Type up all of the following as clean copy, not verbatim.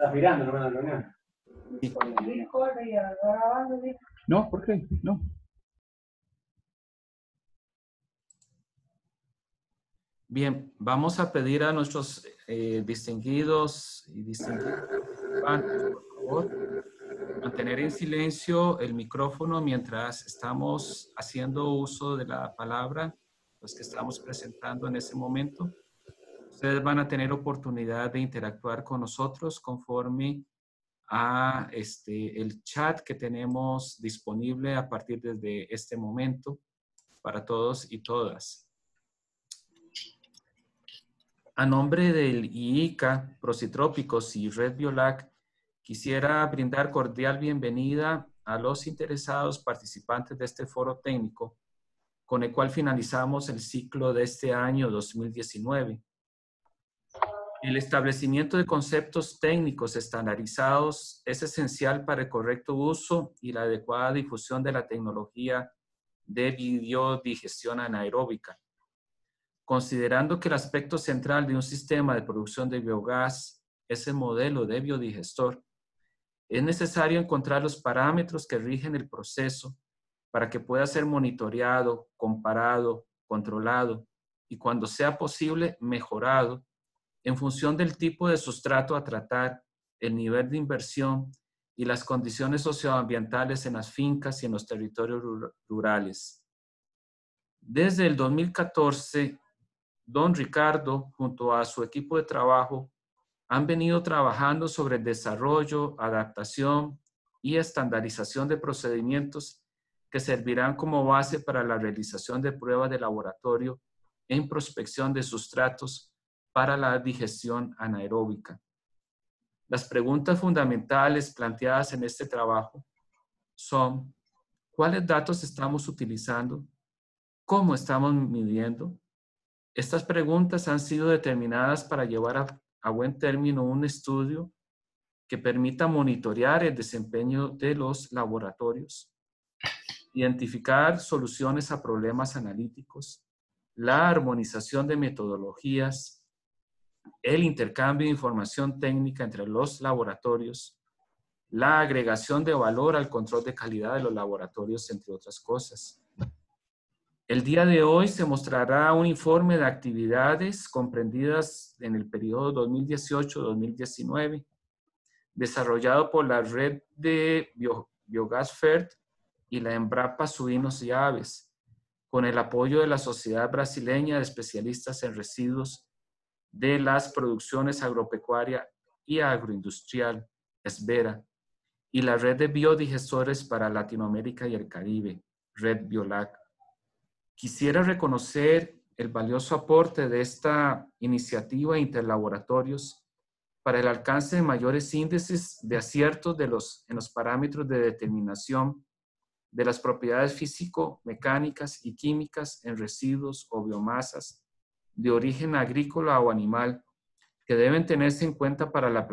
Estás mirando, no me la reunión. Sí. No, ¿por qué? No. Bien, vamos a pedir a nuestros distinguidos y distinguidas participantes, por favor, mantener en silencio el micrófono mientras estamos haciendo uso de la palabra, los que estamos presentando en ese momento. Ustedes van a tener oportunidad de interactuar con nosotros conforme a el chat que tenemos disponible a partir de este momento para todos y todas. A nombre del IICA, Procitrópicos y Red Biolac, quisiera brindar cordial bienvenida a los interesados participantes de este foro técnico, con el cual finalizamos el ciclo de este año 2019. El establecimiento de conceptos técnicos estandarizados es esencial para el correcto uso y la adecuada difusión de la tecnología de biodigestión anaeróbica. Considerando que el aspecto central de un sistema de producción de biogás es el modelo de biodigestor, es necesario encontrar los parámetros que rigen el proceso para que pueda ser monitoreado, comparado, controlado y, cuando sea posible, mejorado en función del tipo de sustrato a tratar, el nivel de inversión y las condiciones socioambientales en las fincas y en los territorios rurales. Desde el 2014, don Ricardo, junto a su equipo de trabajo, han venido trabajando sobre el desarrollo, adaptación y estandarización de procedimientos que servirán como base para la realización de pruebas de laboratorio en prospección de sustratos para la digestión anaeróbica. Las preguntas fundamentales planteadas en este trabajo son: ¿cuáles datos estamos utilizando? ¿Cómo estamos midiendo? Estas preguntas han sido determinadas para llevar a buen término un estudio que permita monitorear el desempeño de los laboratorios, identificar soluciones a problemas analíticos, la armonización de metodologías, el intercambio de información técnica entre los laboratorios, la agregación de valor al control de calidad de los laboratorios, entre otras cosas. El día de hoy se mostrará un informe de actividades comprendidas en el periodo 2018-2019, desarrollado por la red de Biogás FERT y la Embrapa Suinos y Aves, con el apoyo de la Sociedad Brasileña de Especialistas en Residuos de las Producciones Agropecuaria y Agroindustrial, SBERA, y la Red de Biodigestores para Latinoamérica y el Caribe, Red Biolac. Quisiera reconocer el valioso aporte de esta iniciativa Interlaboratorios para el alcance de mayores índices de aciertos en los parámetros de determinación de las propiedades físico-mecánicas y químicas en residuos o biomasas de origen agrícola o animal que deben tenerse en cuenta para la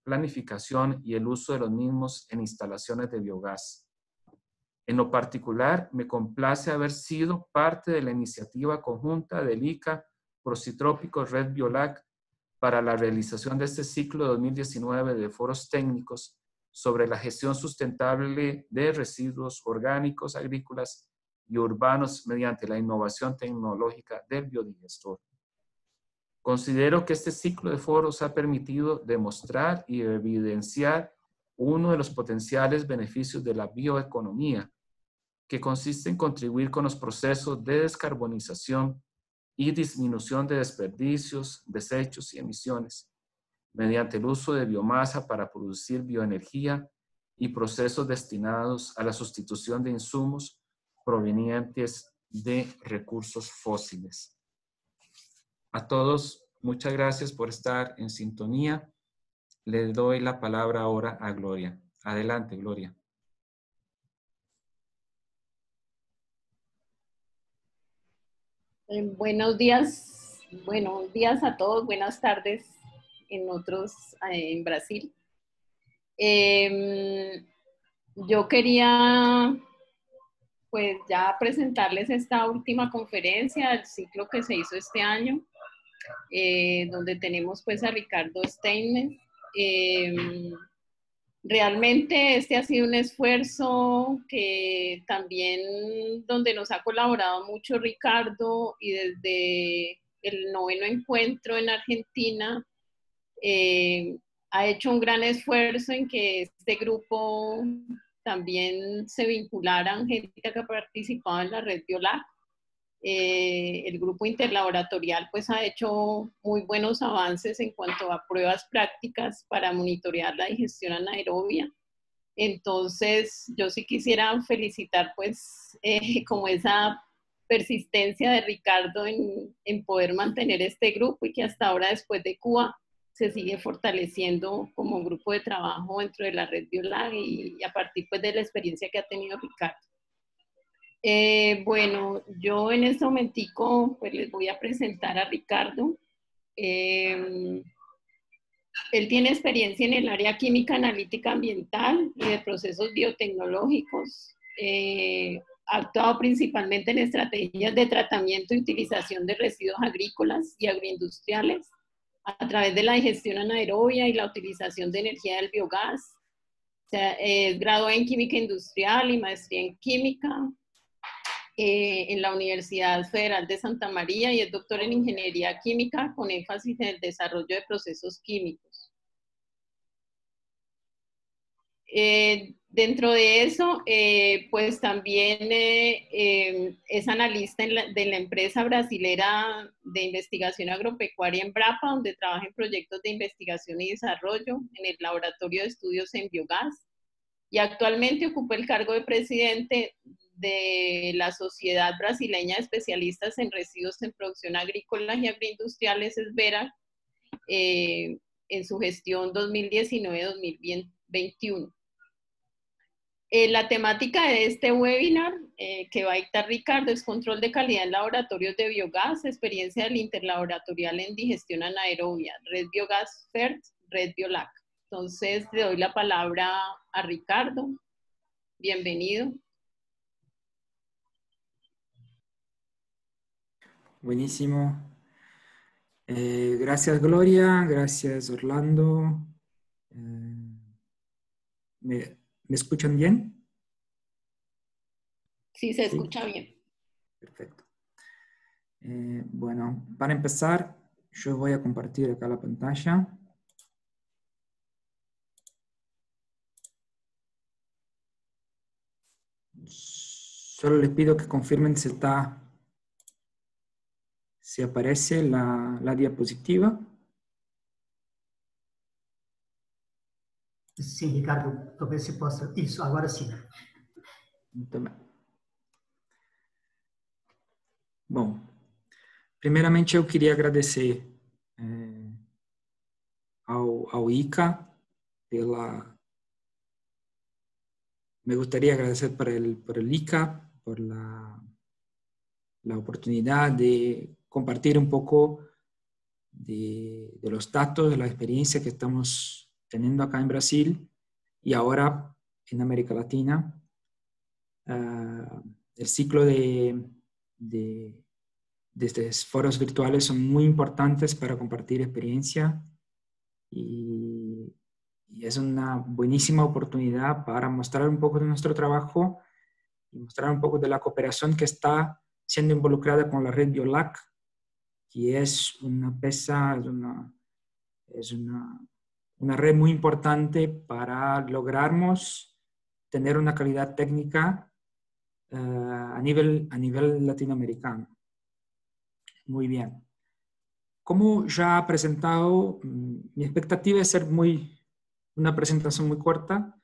planificación y el uso de los mismos en instalaciones de biogás. En lo particular, me complace haber sido parte de la iniciativa conjunta del ICA, Procitrópicos, Red Biolac, para la realización de este ciclo 2019 de foros técnicos sobre la gestión sustentable de residuos orgánicos, agrícolas y urbanos mediante la innovación tecnológica del biodigestor. Considero que este ciclo de foros ha permitido demostrar y evidenciar uno de los potenciales beneficios de la bioeconomía, que consiste en contribuir con los procesos de descarbonización y disminución de desperdicios, desechos y emisiones, mediante el uso de biomasa para producir bioenergía y procesos destinados a la sustitución de insumos provenientes de recursos fósiles. A todos, muchas gracias por estar en sintonía. Le doy la palabra ahora a Gloria. Adelante, Gloria. Buenos días a todos, buenas tardes en otros, en Brasil. Yo quería pues ya presentarles esta última conferencia del ciclo que se hizo este año, donde tenemos pues a Ricardo Steinmetz Realmente este ha sido un esfuerzo que también donde nos ha colaborado mucho Ricardo, y desde el 9º encuentro en Argentina ha hecho un gran esfuerzo en que este grupo también se vincularan gente que ha participado en la red Biolac. El grupo interlaboratorial pues ha hecho muy buenos avances en cuanto a pruebas prácticas para monitorear la digestión anaerobia. Entonces yo sí quisiera felicitar pues como esa persistencia de Ricardo en poder mantener este grupo, y que hasta ahora, después de Cuba, se sigue fortaleciendo como grupo de trabajo dentro de la red Biolac, y a partir pues de la experiencia que ha tenido Ricardo. Bueno, yo en este momentico pues les voy a presentar a Ricardo. Él tiene experiencia en el área química analítica ambiental y de procesos biotecnológicos. Ha actuado principalmente en estrategias de tratamiento y utilización de residuos agrícolas y agroindustriales a través de la digestión anaerobia y la utilización de energía del biogás. O sea, es graduado en química industrial y maestría en química en la Universidad Federal de Santa María, y es doctor en ingeniería química con énfasis en el desarrollo de procesos químicos. Dentro de eso, pues también es analista de la empresa brasilera de investigación agropecuaria Embrapa, donde trabaja en proyectos de investigación y desarrollo en el Laboratorio de Estudios en Biogás, y actualmente ocupa el cargo de presidente de la Sociedad Brasileña de Especialistas en Residuos en Producción Agrícola y Agroindustriales, SBERA, en su gestión 2019-2021. La temática de este webinar que va a dictar Ricardo es control de calidad en laboratorios de biogás, experiencia del interlaboratorial en digestión anaerobia, Red Biogás FERT, Red Biolac. Entonces le doy la palabra a Ricardo. Bienvenido. Buenísimo. Gracias, Gloria. Gracias, Orlando. ¿Me escuchan bien? Sí, se escucha bien. Perfecto. Bueno, para empezar, yo voy a compartir acá la pantalla. Solo les pido que confirmen si aparece la diapositiva. Sim, Ricardo, talvez se possa. Isso, agora sim. Também. Bom, primeiramente eu queria agradecer ao ICA me gustaría agradecer por el ICA, por la oportunidad de compartir un poco de los datos, de la experiencia que estamos teniendo acá en Brasil y ahora en América Latina. El ciclo de estos foros virtuales son muy importantes para compartir experiencia y es una buenísima oportunidad para mostrar un poco de nuestro trabajo y mostrar un poco de la cooperación que está siendo involucrada con la red Biolac, que es una red muy importante para lograrmos tener una calidad técnica a nivel latinoamericano. Muy bien. Como ya ha presentado, mi expectativa es ser una presentación muy corta,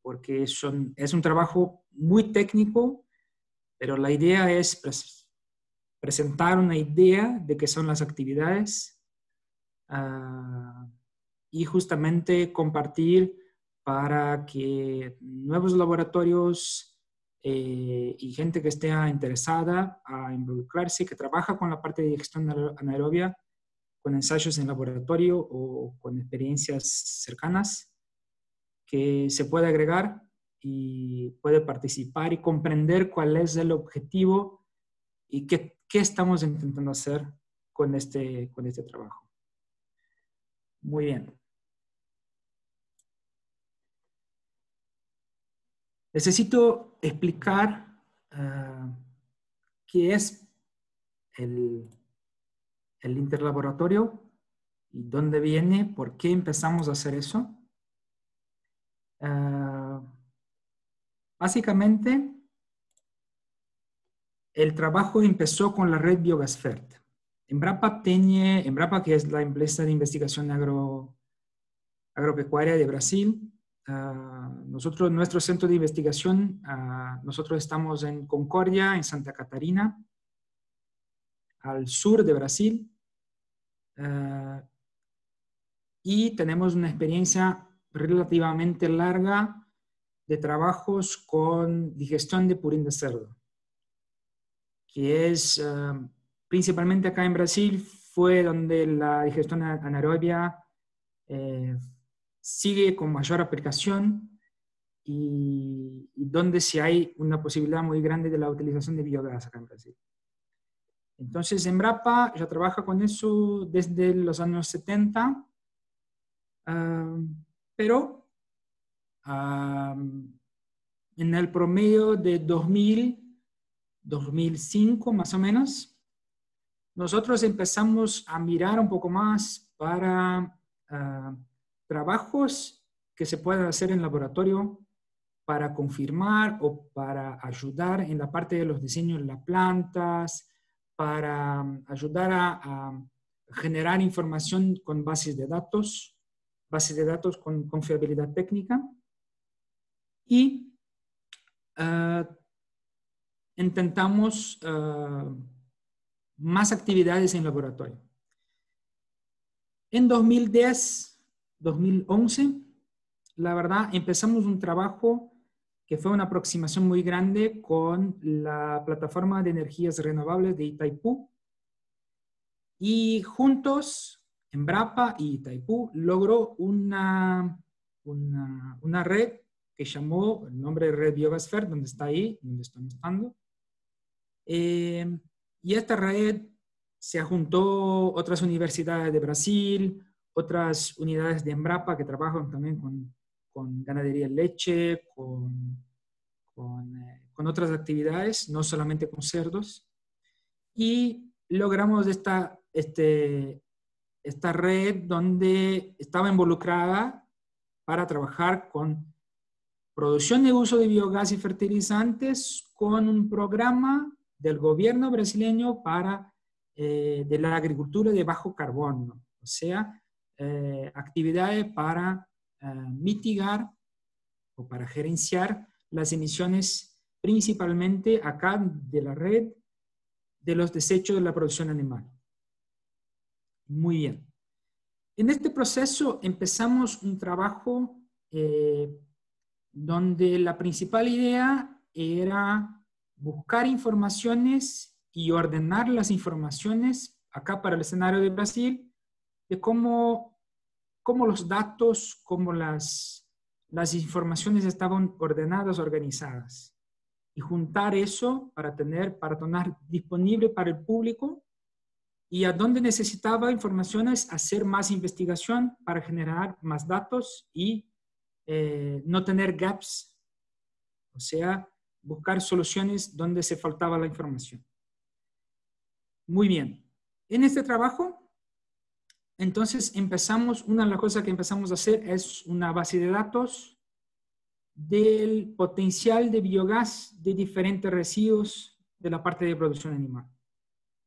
porque es un trabajo muy técnico, pero la idea es presentar una idea de qué son las actividades y justamente compartir para que nuevos laboratorios y gente que esté interesada a involucrarse, que trabaja con la parte de digestión anaerobia, con ensayos en laboratorio o con experiencias cercanas, que se puede agregar y puede participar y comprender cuál es el objetivo y qué estamos intentando hacer con este trabajo. Muy bien. Necesito explicar qué es el interlaboratorio y dónde viene, por qué empezamos a hacer eso. Básicamente, el trabajo empezó con la red Biogasfert. Embrapa, que es la empresa de investigación agropecuaria de Brasil. Nuestro centro de investigación, nosotros estamos en Concordia, en Santa Catarina, al sur de Brasil. Y tenemos una experiencia relativamente larga de trabajos con digestión de purín de cerdo, que es principalmente acá en Brasil, fue donde la digestión anaerobia sigue con mayor aplicación y donde sí hay una posibilidad muy grande de la utilización de biogás acá en Brasil. Entonces, Embrapa ya trabaja con eso desde los años 70, pero en el promedio de 2005 más o menos, nosotros empezamos a mirar un poco más para trabajos que se puedan hacer en laboratorio para confirmar o para ayudar en la parte de los diseños de las plantas, para ayudar a generar información con bases de datos con fiabilidad técnica. Y intentamos más actividades en laboratorio. En 2010, 2011, la verdad, empezamos un trabajo que fue una aproximación muy grande con la plataforma de energías renovables de Itaipú. Y juntos, Embrapa y Itaipú logró una red que llamó el nombre de Red Biogasfert, donde está ahí, donde estoy mostrando. Y esta red se juntó otras universidades de Brasil, otras unidades de Embrapa que trabajan también con ganadería de leche, con otras actividades, no solamente con cerdos. Y logramos esta red donde estaba involucrada para trabajar con producción y uso de biogás y fertilizantes con un programa del gobierno brasileño de la agricultura de bajo carbono, o sea, actividades para mitigar o para gerenciar las emisiones principalmente acá de la red de los desechos de la producción animal. Muy bien. En este proceso empezamos un trabajo donde la principal idea era buscar informaciones y ordenar las informaciones acá para el escenario de Brasil, de cómo los datos, cómo las informaciones estaban ordenadas, organizadas. Y juntar eso para tener disponible para el público y a donde necesitaba informaciones, hacer más investigación para generar más datos y no tener gaps, o sea, buscar soluciones donde se faltaba la información. Muy bien. En este trabajo, entonces una de las cosas que empezamos a hacer es una base de datos del potencial de biogás de diferentes residuos de la parte de producción animal,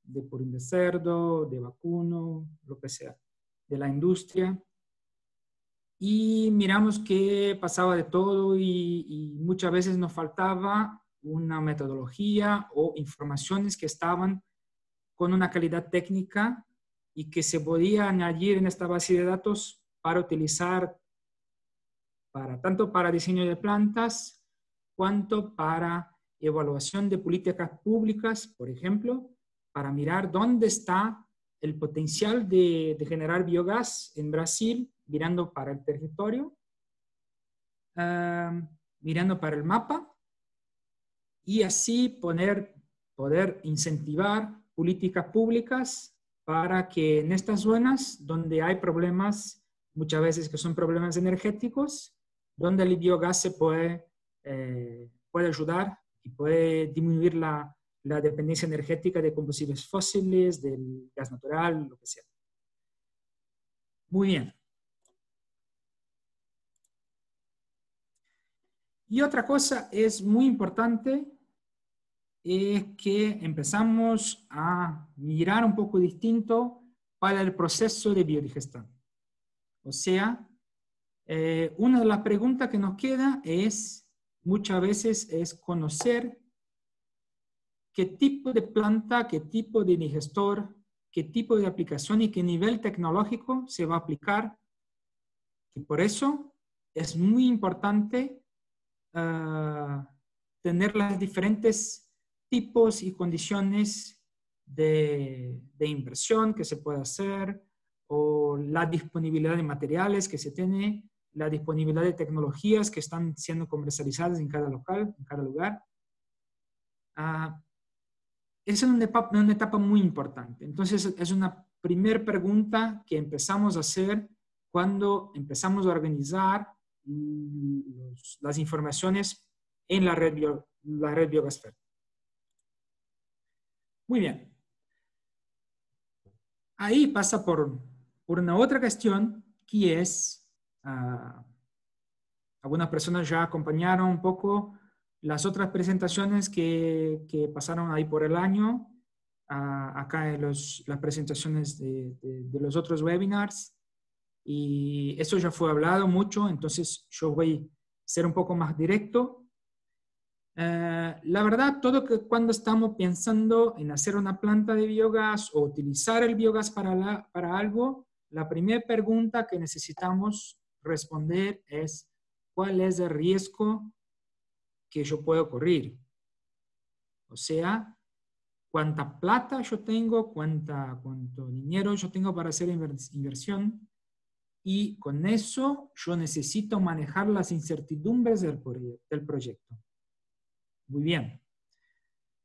de purín de cerdo, de vacuno, lo que sea, de la industria. Y miramos que pasaba de todo y muchas veces nos faltaba una metodología o informaciones que estaban con una calidad técnica y que se podía añadir en esta base de datos para utilizar tanto para diseño de plantas, cuanto para evaluación de políticas públicas, por ejemplo, para mirar dónde está el potencial de generar biogás en Brasil, mirando para el territorio, mirando para el mapa, y así poder incentivar políticas públicas para que en estas zonas donde hay problemas muchas veces que son problemas energéticos, donde el biogás se puede ayudar y puede disminuir la dependencia energética de combustibles fósiles, del gas natural, lo que sea. Muy bien. Y otra cosa es muy importante, es que empezamos a mirar un poco distinto para el proceso de biodigestión. O sea, una de las preguntas que nos queda es, muchas veces, es conocer qué tipo de planta, qué tipo de digestor, qué tipo de aplicación y qué nivel tecnológico se va a aplicar. Y por eso es muy importante tener los diferentes tipos y condiciones de inversión que se puede hacer, o la disponibilidad de materiales que se tiene, la disponibilidad de tecnologías que están siendo comercializadas en cada local, en cada lugar. Esa es una etapa muy importante. Entonces, es una primera pregunta que empezamos a hacer cuando empezamos a organizar las informaciones en la red Biogasfer. Muy bien. Ahí pasa por una otra cuestión, que es, algunas personas ya acompañaron un poco las otras presentaciones que pasaron ahí por el año, acá en las presentaciones de los otros webinars, y eso ya fue hablado mucho, entonces yo voy a ser un poco más directo. La verdad, cuando estamos pensando en hacer una planta de biogás o utilizar el biogás para algo, la primera pregunta que necesitamos responder es: ¿cuál es el riesgo que yo puedo correr? O sea, ¿cuánta plata yo tengo? ¿Cuánto dinero yo tengo para hacer inversión? Y con eso yo necesito manejar las incertidumbres del proyecto. Muy bien.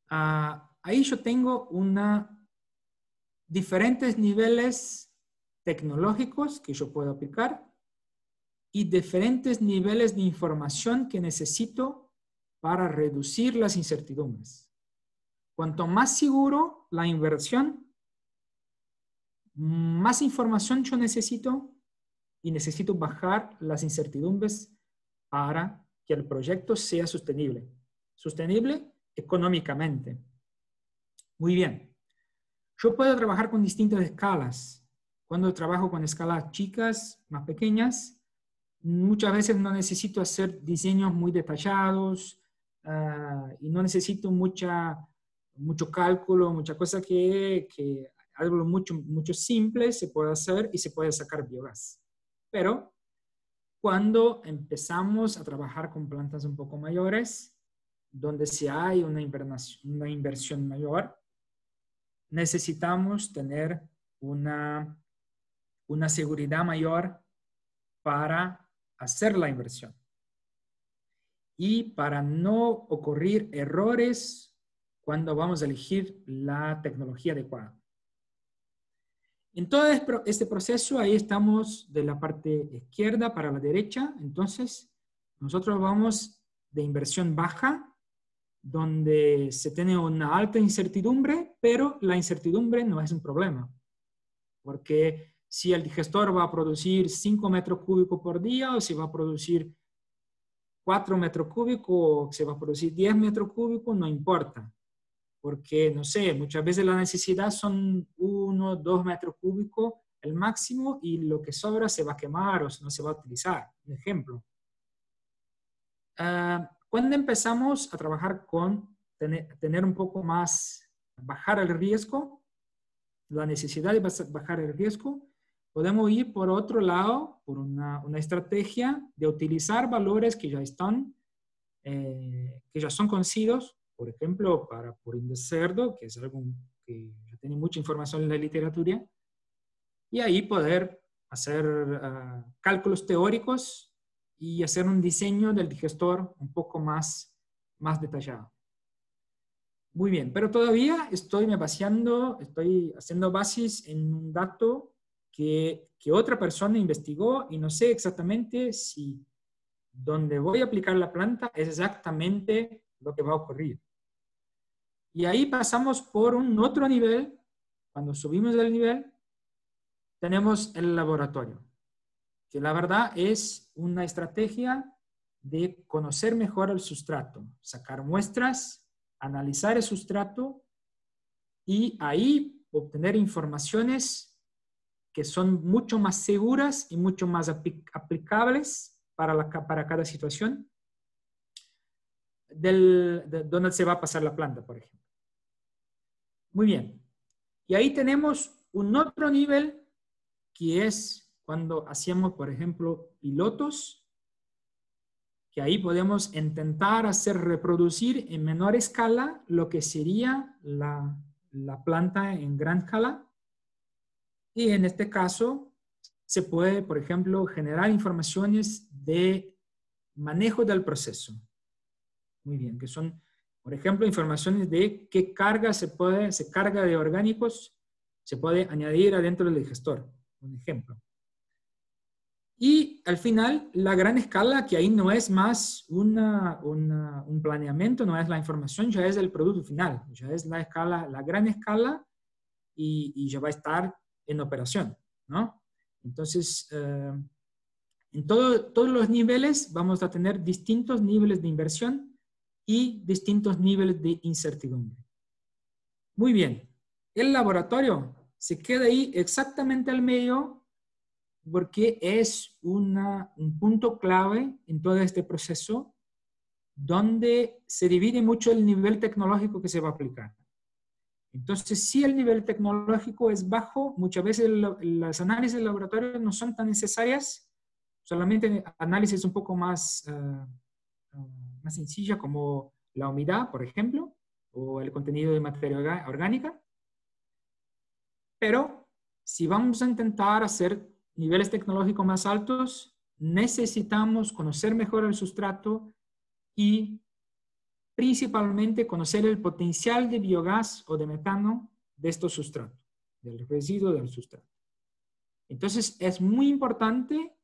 Ahí yo tengo diferentes niveles tecnológicos que yo puedo aplicar y diferentes niveles de información que necesito para reducir las incertidumbres. Cuanto más seguro la inversión, más información yo necesito, y necesito bajar las incertidumbres para que el proyecto sea sostenible. Sostenible económicamente. Muy bien. Yo puedo trabajar con distintas escalas. Cuando trabajo con escalas chicas, más pequeñas, muchas veces no necesito hacer diseños muy detallados y no necesito mucho cálculo, mucha cosa que algo mucho simple se puede hacer y se puede sacar biogás. Pero cuando empezamos a trabajar con plantas un poco mayores, donde si hay una inversión mayor, necesitamos tener una seguridad mayor para hacer la inversión y para no ocurrir errores cuando vamos a elegir la tecnología adecuada. En todo este proceso, ahí estamos de la parte izquierda para la derecha. Entonces, nosotros vamos de inversión baja, donde se tiene una alta incertidumbre, pero la incertidumbre no es un problema. Porque si el digestor va a producir 5 metros cúbicos por día, o si va a producir 4 metros cúbicos, o si va a producir 10 metros cúbicos, no importa. Porque, no sé, muchas veces la necesidad son 1, 2 metros cúbicos el máximo, y lo que sobra se va a quemar o no se va a utilizar. Un ejemplo. Cuando empezamos a trabajar con tener un poco más, bajar el riesgo, la necesidad de bajar el riesgo, podemos ir por otro lado, por una estrategia de utilizar valores que ya están, que ya son conocidos, por ejemplo, para purín de cerdo, que es algo que ya tiene mucha información en la literatura, y ahí poder hacer cálculos teóricos y hacer un diseño del digestor un poco más detallado. Muy bien, pero todavía estoy haciendo bases en un dato que otra persona investigó y no sé exactamente si donde voy a aplicar la planta es exactamente lo que va a ocurrir. Y ahí pasamos por un otro nivel. Cuando subimos del nivel, tenemos el laboratorio, que la verdad es una estrategia de conocer mejor el sustrato, sacar muestras, analizar el sustrato y ahí obtener informaciones que son mucho más seguras y mucho más aplicables para cada situación de donde se va a pasar la planta, por ejemplo. Muy bien. Y ahí tenemos un otro nivel que es cuando hacíamos, por ejemplo, pilotos, que ahí podemos intentar hacer reproducir en menor escala lo que sería la planta en gran escala. Y en este caso se puede, por ejemplo, generar informaciones de manejo del proceso. Muy bien, que son, por ejemplo, informaciones de qué carga se carga de orgánicos se puede añadir adentro del digestor, un ejemplo. Y al final, la gran escala, que ahí no es más un planeamiento, no es la información, ya es el producto final, ya es la escala, la gran escala y ya va a estar en operación, ¿no? Entonces, en todos los niveles vamos a tener distintos niveles de inversión y distintos niveles de incertidumbre. Muy bien. El laboratorio se queda ahí exactamente al medio porque es un punto clave en todo este proceso donde se divide mucho el nivel tecnológico que se va a aplicar. Entonces, si el nivel tecnológico es bajo, muchas veces las análisis de laboratorio no son tan necesarias, solamente análisis un poco más sencilla como la humedad, por ejemplo, o el contenido de materia orgánica. Pero si vamos a intentar hacer niveles tecnológicos más altos, necesitamos conocer mejor el sustrato y principalmente conocer el potencial de biogás o de metano de estos sustratos, del residuo del sustrato. Entonces, es muy importante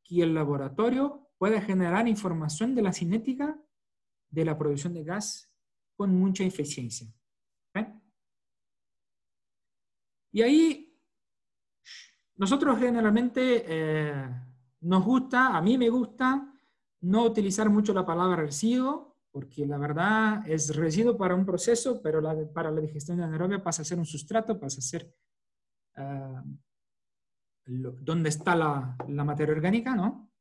que el laboratorio pueda generar información de la cinética de la producción de gas con mucha eficiencia. ¿Okay? Y ahí, nosotros generalmente nos gusta, a mí me gusta, no utilizar mucho la palabra residuo, porque la verdad es residuo para un proceso, pero para la digestión anaerobia pasa a ser un sustrato, pasa a ser donde está la materia orgánica, ¿no?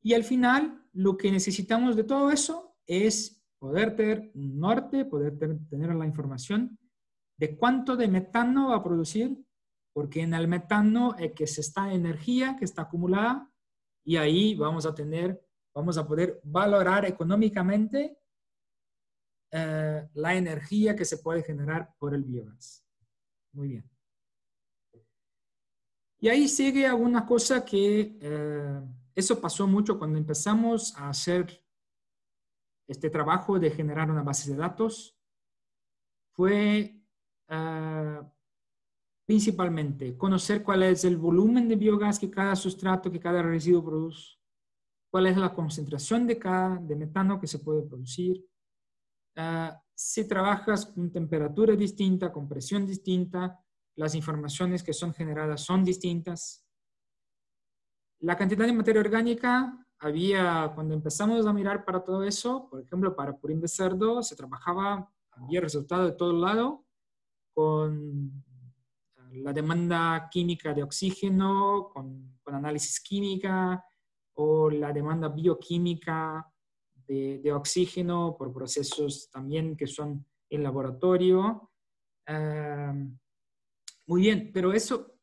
Y al final, lo que necesitamos de todo eso es poder tener un norte, poder tener la información de cuánto de metano va a producir, porque en el metano es que se está energía que está acumulada y ahí vamos a poder valorar económicamente la energía que se puede generar por el biogás. Muy bien. Y ahí sigue alguna cosa que eso pasó mucho cuando empezamos a hacer este trabajo de generar una base de datos. Fue principalmente conocer cuál es el volumen de biogás que cada sustrato, que cada residuo produce, cuál es la concentración de metano que se puede producir. Si trabajas con temperatura distinta, con presión distinta, las informaciones que son generadas son distintas. La cantidad de materia orgánica cuando empezamos a mirar para todo eso, por ejemplo, para purín de cerdo, había resultado de todo lado con la demanda química de oxígeno, con análisis química, o la demanda bioquímica de oxígeno por procesos también que son en laboratorio. Muy bien, pero eso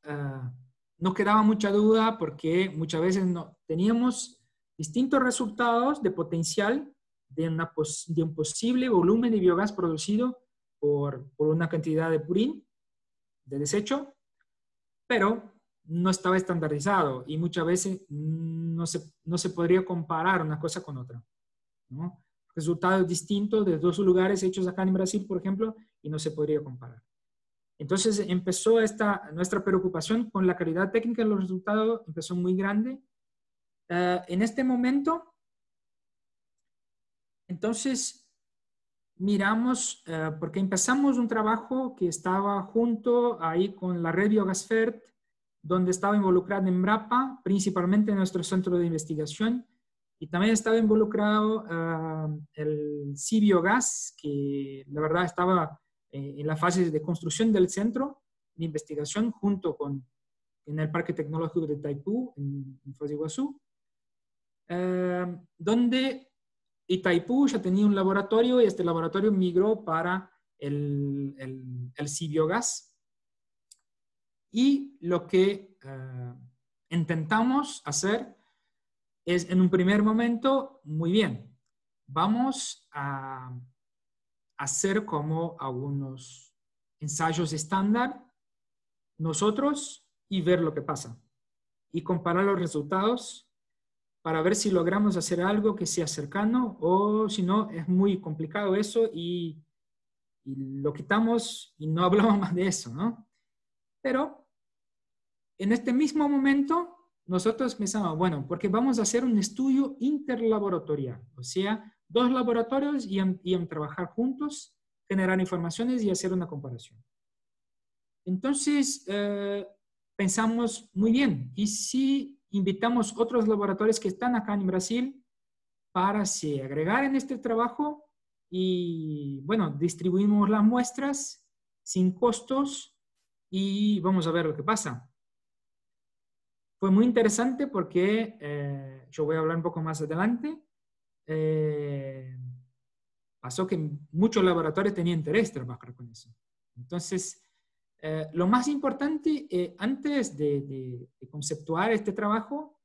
nos quedaba mucha duda porque muchas veces teníamos distintos resultados de potencial de un posible volumen de biogás producido por una cantidad de purín, de desecho, pero no estaba estandarizado y muchas veces no se podría comparar una cosa con otra, ¿no? Resultados distintos de dos lugares hechos acá en Brasil, por ejemplo, y no se podría comparar. Entonces empezó nuestra preocupación con la calidad técnica de los resultados, empezó muy grande. En este momento, entonces, miramos, porque empezamos un trabajo que estaba junto ahí con la red Biogasfert, donde estaba involucrada Embrapa, principalmente en nuestro centro de investigación, y también estaba involucrado el CBiogas, que la verdad estaba en la fase de construcción del centro de investigación junto en el Parque Tecnológico de Itaipú, en Foz de Iguazú, donde Itaipú ya tenía un laboratorio y este laboratorio migró para el CBiogas. Y lo que intentamos hacer es, en un primer momento, muy bien, vamos a hacer como algunos ensayos estándar nosotros y ver lo que pasa. Y comparar los resultados para ver si logramos hacer algo que sea cercano o si no, es muy complicado eso y lo quitamos y no hablamos más de eso, ¿no? Pero en este mismo momento nosotros pensamos, bueno, porque vamos a hacer un estudio interlaboratorial, o sea, 2 laboratorios iban a trabajar juntos, generar informaciones y hacer una comparación. Entonces, pensamos, muy bien, ¿y si invitamos otros laboratorios que están acá en Brasil para se agregar en este trabajo y, bueno, distribuimos las muestras sin costos y vamos a ver lo que pasa? Fue muy interesante porque, yo voy a hablar un poco más adelante, pasó que muchos laboratorios tenían interés en trabajar con eso. Entonces, lo más importante antes de conceptuar este trabajo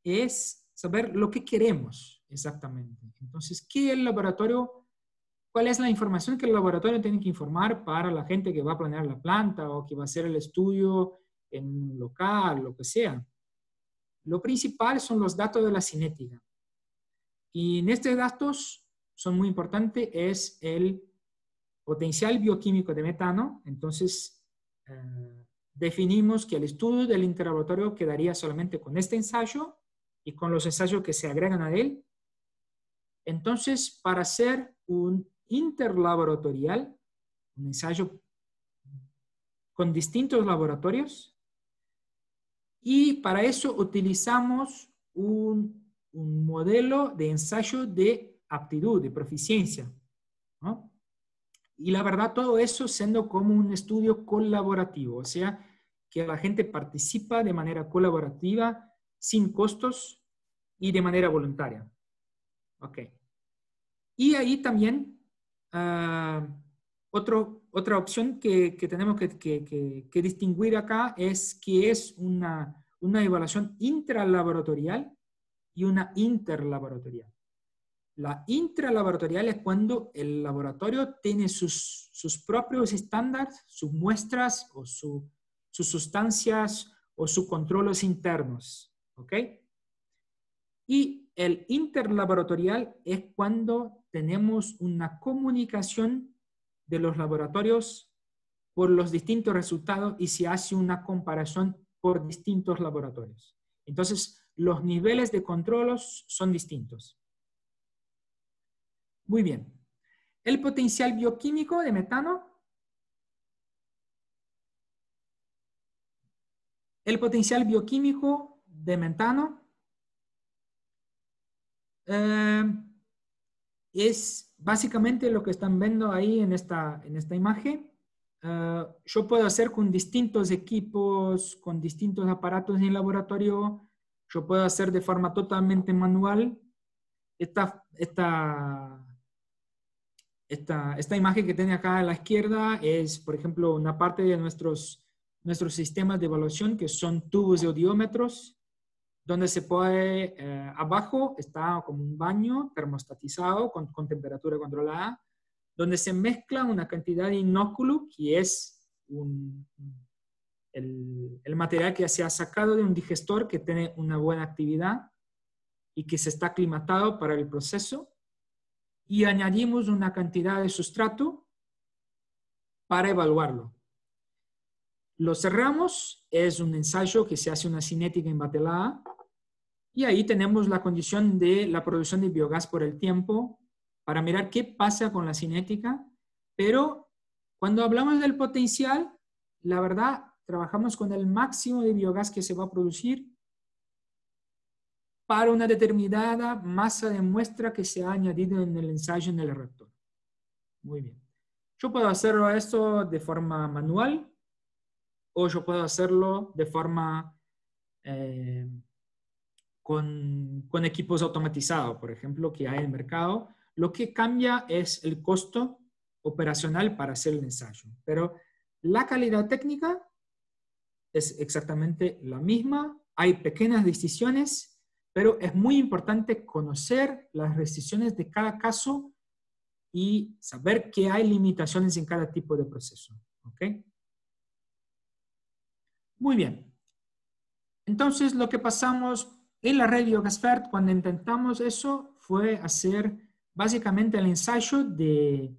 es saber lo que queremos exactamente. Entonces, ¿qué el laboratorio, cuál es la información que el laboratorio tiene que informar para la gente que va a planear la planta o que va a hacer el estudio en un local, lo que sea? Lo principal son los datos de la cinética. Y en estos datos son muy importantes, es el potencial bioquímico de metano. Entonces, definimos que el estudio del interlaboratorio quedaría solamente con este ensayo y con los ensayos que se agregan a él. Entonces, para hacer un interlaboratorial, un ensayo con distintos laboratorios, y para eso utilizamos un modelo de ensayo de aptitud, de proficiencia, ¿no? Y la verdad, todo eso siendo como un estudio colaborativo, o sea, que la gente participa de manera colaborativa, sin costos y de manera voluntaria. Ok. Y ahí también, otra opción que tenemos que distinguir acá es que es una evaluación intralaboratorial y una interlaboratorial. La intralaboratorial es cuando el laboratorio tiene sus propios estándares, sus muestras o sus sustancias o sus controles internos. ¿Ok? Y el interlaboratorial es cuando tenemos una comunicación de los laboratorios por los distintos resultados y se hace una comparación por distintos laboratorios. Entonces, los niveles de controles son distintos. Muy bien. El potencial bioquímico de metano. El potencial bioquímico de metano es básicamente lo que están viendo ahí en esta imagen. Yo puedo hacer con distintos equipos, con distintos aparatos en el laboratorio. Yo puedo hacer de forma totalmente manual. Esta imagen que tiene acá a la izquierda es, por ejemplo, una parte de nuestros sistemas de evaluación, que son tubos de odiómetros, donde se puede, abajo está como un baño termostatizado con temperatura controlada, donde se mezcla una cantidad de inóculo, que es el material que se ha sacado de un digestor que tiene una buena actividad y que se está aclimatado para el proceso, y añadimos una cantidad de sustrato para evaluarlo. Lo cerramos, es un ensayo que se hace una cinética embatelada, y ahí tenemos la condición de la producción de biogás por el tiempo, para mirar qué pasa con la cinética, pero cuando hablamos del potencial, la verdad, trabajamos con el máximo de biogás que se va a producir para una determinada masa de muestra que se ha añadido en el ensayo en el reactor. Muy bien. Yo puedo hacerlo esto de forma manual, o yo puedo hacerlo de forma con equipos automatizados, por ejemplo, que hay en el mercado. Lo que cambia es el costo operacional para hacer el ensayo, pero la calidad técnica es exactamente la misma. Hay pequeñas distinciones, pero es muy importante conocer las restricciones de cada caso y saber que hay limitaciones en cada tipo de proceso. ¿Ok? Muy bien. Entonces, lo que pasamos en la red Biogasfert cuando intentamos eso fue hacer básicamente el ensayo del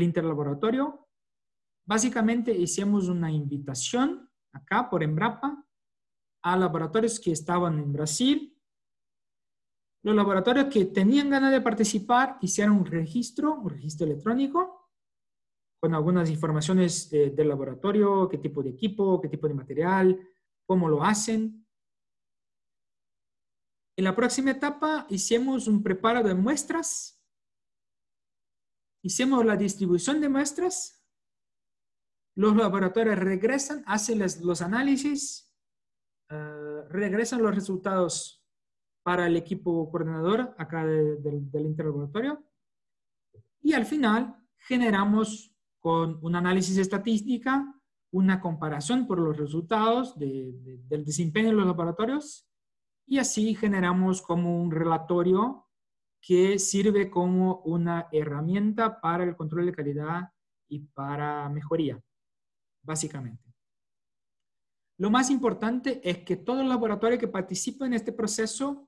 interlaboratorio. Básicamente hicimos una invitación acá por Embrapa a laboratorios que estaban en Brasil. Los laboratorios que tenían ganas de participar hicieron un registro electrónico con algunas informaciones del laboratorio, qué tipo de equipo, qué tipo de material, cómo lo hacen. En la próxima etapa hicimos un preparo de muestras, hicimos la distribución de muestras, los laboratorios regresan, hacen los análisis, regresan los resultados para el equipo coordinador acá del interlaboratorio, y al final generamos con un análisis estadística una comparación por los resultados del desempeño de los laboratorios, y así generamos como un relatorio que sirve como una herramienta para el control de calidad y para mejoría, básicamente. Lo más importante es que todos los laboratorios que participan en este proceso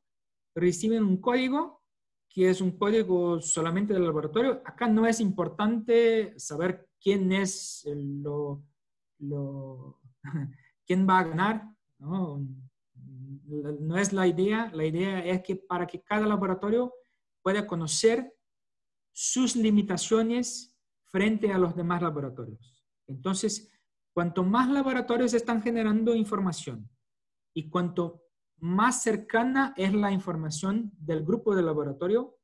reciben un código, que es un código solamente del laboratorio. Acá no es importante saber quién es quién va a ganar, ¿no? No es la idea. La idea es que para que cada laboratorio pueda conocer sus limitaciones frente a los demás laboratorios. Entonces, cuanto más laboratorios están generando información y cuanto más cercana es la información del grupo de laboratorio,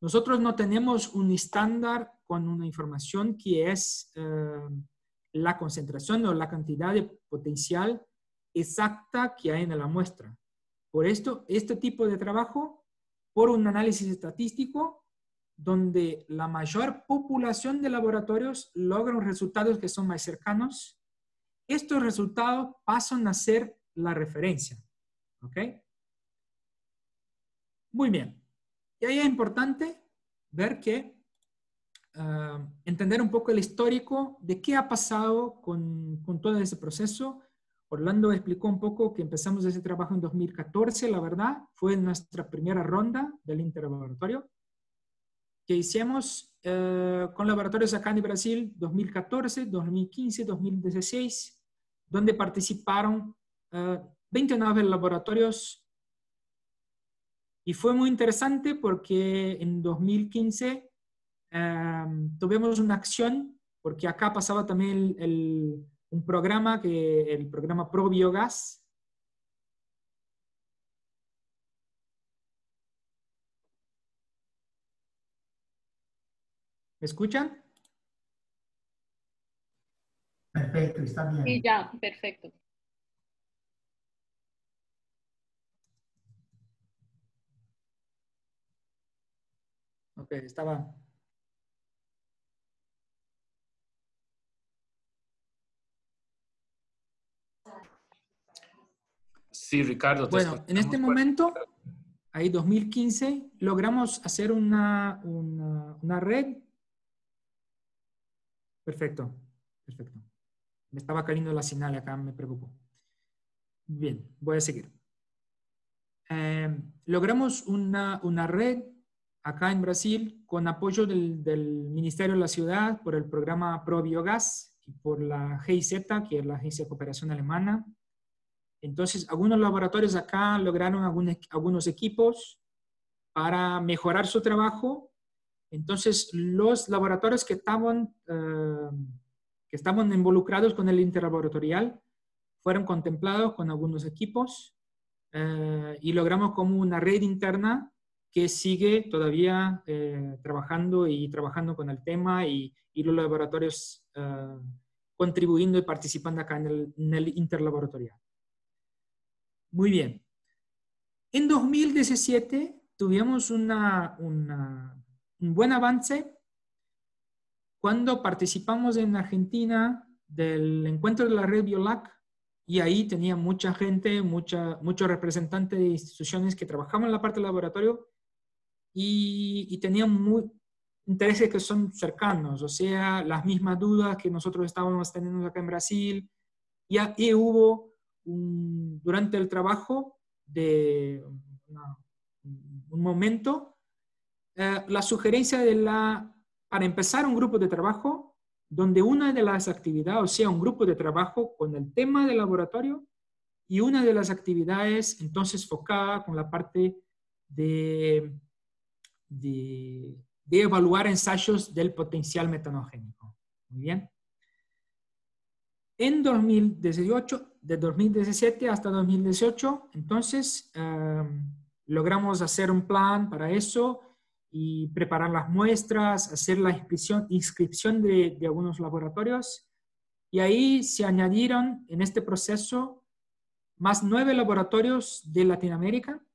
nosotros no tenemos un estándar con una información que es la concentración o la cantidad de potencial exacta que hay en la muestra. Por esto, este tipo de trabajo, por un análisis estadístico, donde la mayor población de laboratorios logran resultados que son más cercanos, estos resultados pasan a ser la referencia. ¿Ok? Muy bien. Y ahí es importante ver que entender un poco el histórico de qué ha pasado con todo ese proceso. Orlando explicó un poco que empezamos ese trabajo en 2014, la verdad, fue nuestra primera ronda del interlaboratorio, que hicimos con laboratorios acá en Brasil 2014, 2015, 2016, donde participaron 29 laboratorios. Y fue muy interesante porque en 2015 tuvimos una acción, porque acá pasaba también un programa, el programa Pro Biogás. ¿Me escuchan? Perfecto, está bien. Sí, ya, perfecto. Ok, estaba. Sí, Ricardo. Bueno, en este momento, ahí 2015, logramos hacer una red. Perfecto, perfecto. Me estaba cayendo la señal acá, me preocupo. Bien, voy a seguir. Logramos una red acá en Brasil con apoyo del Ministerio de la Ciudad por el programa Pro Biogás, y por la GIZ, que es la Agencia de Cooperación Alemana. Entonces, algunos laboratorios acá lograron algunos equipos para mejorar su trabajo. Entonces, los laboratorios que estaban involucrados con el interlaboratorial fueron contemplados con algunos equipos y logramos como una red interna que sigue todavía trabajando con el tema y los laboratorios contribuyendo y participando acá en el interlaboratorial. Muy bien. En 2017 tuvimos un buen avance cuando participamos en Argentina del encuentro de la red BioLAC, y ahí tenía mucha gente, muchos representantes de instituciones que trabajaban en la parte del laboratorio y tenían intereses que son cercanos, o sea, las mismas dudas que nosotros estábamos teniendo acá en Brasil. Y hubo, durante el trabajo, de un momento, la sugerencia para empezar un grupo de trabajo donde una de las actividades, o sea, un grupo de trabajo con el tema del laboratorio y una de las actividades entonces focada con la parte de evaluar ensayos del potencial metanogénico. Muy bien. En 2018, de 2017 hasta 2018, entonces logramos hacer un plan para eso y preparar las muestras, hacer la inscripción de algunos laboratorios. Y ahí se añadieron en este proceso más 9 laboratorios de Latinoamérica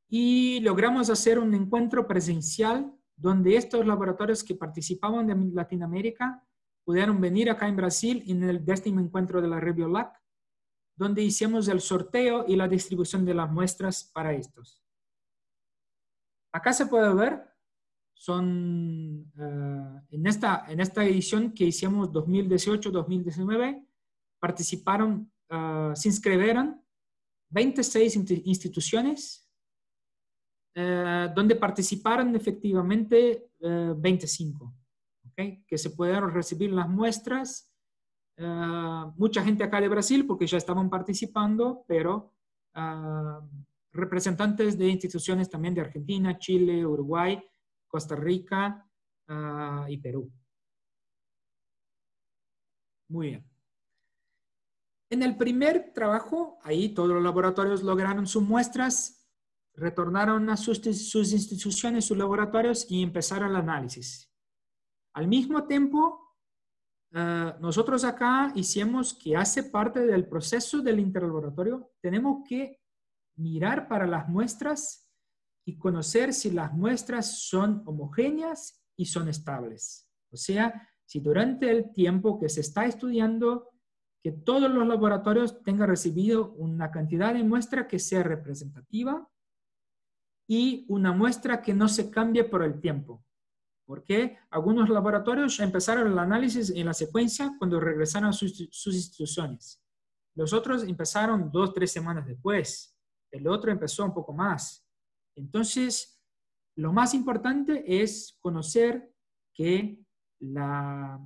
y logramos hacer un encuentro presencial donde estos laboratorios que participaban de Latinoamérica pudieron venir acá en Brasil en el 10º encuentro de la red BioLAC, donde hicimos el sorteo y la distribución de las muestras para estos. Acá se puede ver, son en esta edición que hicimos 2018-2019, participaron, se inscribieron 26 instituciones, donde participaron efectivamente 25. ¿Okay? Que se pudieron recibir las muestras. Mucha gente acá de Brasil, porque ya estaban participando, pero representantes de instituciones también de Argentina, Chile, Uruguay, Costa Rica y Perú. Muy bien. En el primer trabajo, ahí todos los laboratorios lograron sus muestras, retornaron a sus instituciones, sus laboratorios y empezaron el análisis. Al mismo tiempo, nosotros acá hicimos que hace parte del proceso del interlaboratorio, tenemos que mirar para las muestras y conocer si las muestras son homogéneas y son estables. O sea, si durante el tiempo que se está estudiando, que todos los laboratorios tengan recibido una cantidad de muestra que sea representativa y una muestra que no se cambie por el tiempo. Porque algunos laboratorios ya empezaron el análisis en la secuencia cuando regresaron a sus instituciones. Los otros empezaron 2 o 3 semanas después. El otro empezó un poco más. Entonces, lo más importante es conocer que la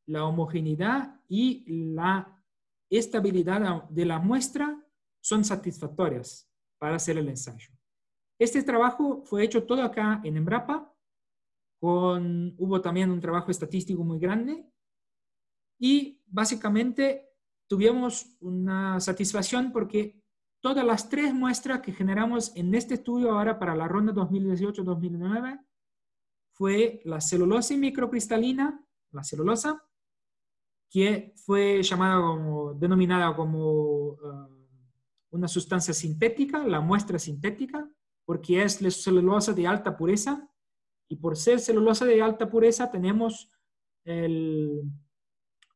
homogeneidad y la estabilidad de la muestra son satisfactorias para hacer el ensayo. Este trabajo fue hecho todo acá en Embrapa. Hubo también un trabajo estadístico muy grande y básicamente tuvimos una satisfacción porque todas las 3 muestras que generamos en este estudio ahora para la ronda 2018-2019 fue la celulosa microcristalina, la celulosa, que fue denominada como una sustancia sintética, la muestra sintética, porque es la celulosa de alta pureza. Y por ser celulosa de alta pureza tenemos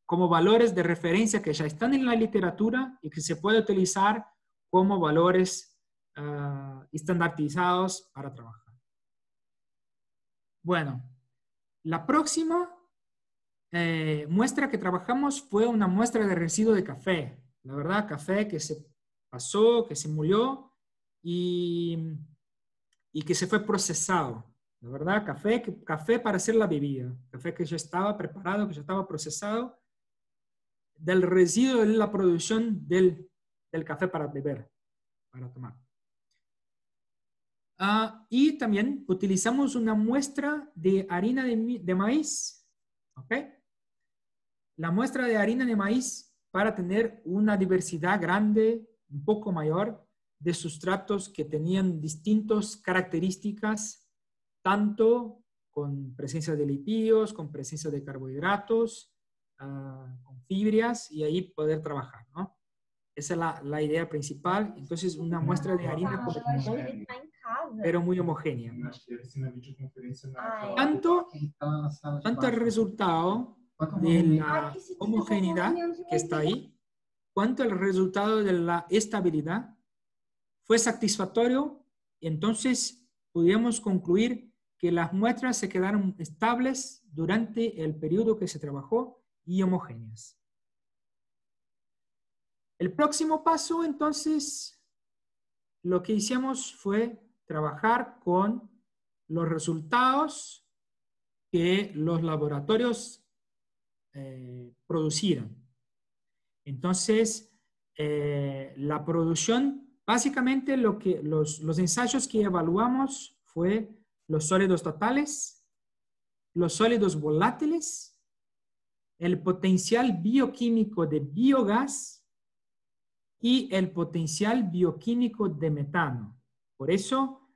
como valores de referencia que ya están en la literatura y que se puede utilizar como valores estandarizados para trabajar. Bueno, la próxima muestra que trabajamos fue una muestra de residuo de café. La verdad, café que se pasó, que se molió y que se fue procesado. La verdad, café para hacer la bebida. Café que ya estaba preparado, que ya estaba procesado, del residuo de la producción del café para beber, para tomar. Y también utilizamos una muestra de harina de maíz. ¿Ok? La muestra de harina de maíz para tener una diversidad grande, un poco mayor, de sustratos que tenían distintas características, tanto con presencia de lipídios, con presencia de carbohidratos, con fibrias, y ahí poder trabajar, ¿no? Esa es la idea principal. Entonces, una muestra de harina pero muy homogénea. Tanto el resultado de la homogeneidad que está ahí, cuanto el resultado de la estabilidad fue satisfactorio. Entonces, pudimos concluir que las muestras se quedaron estables durante el periodo que se trabajó y homogéneas. El próximo paso, entonces, lo que hicimos fue trabajar con los resultados que los laboratorios producieron. Entonces, la producción, básicamente los ensayos que evaluamos fue los sólidos totales, los sólidos volátiles, el potencial bioquímico de biogás y el potencial bioquímico de metano. Por eso,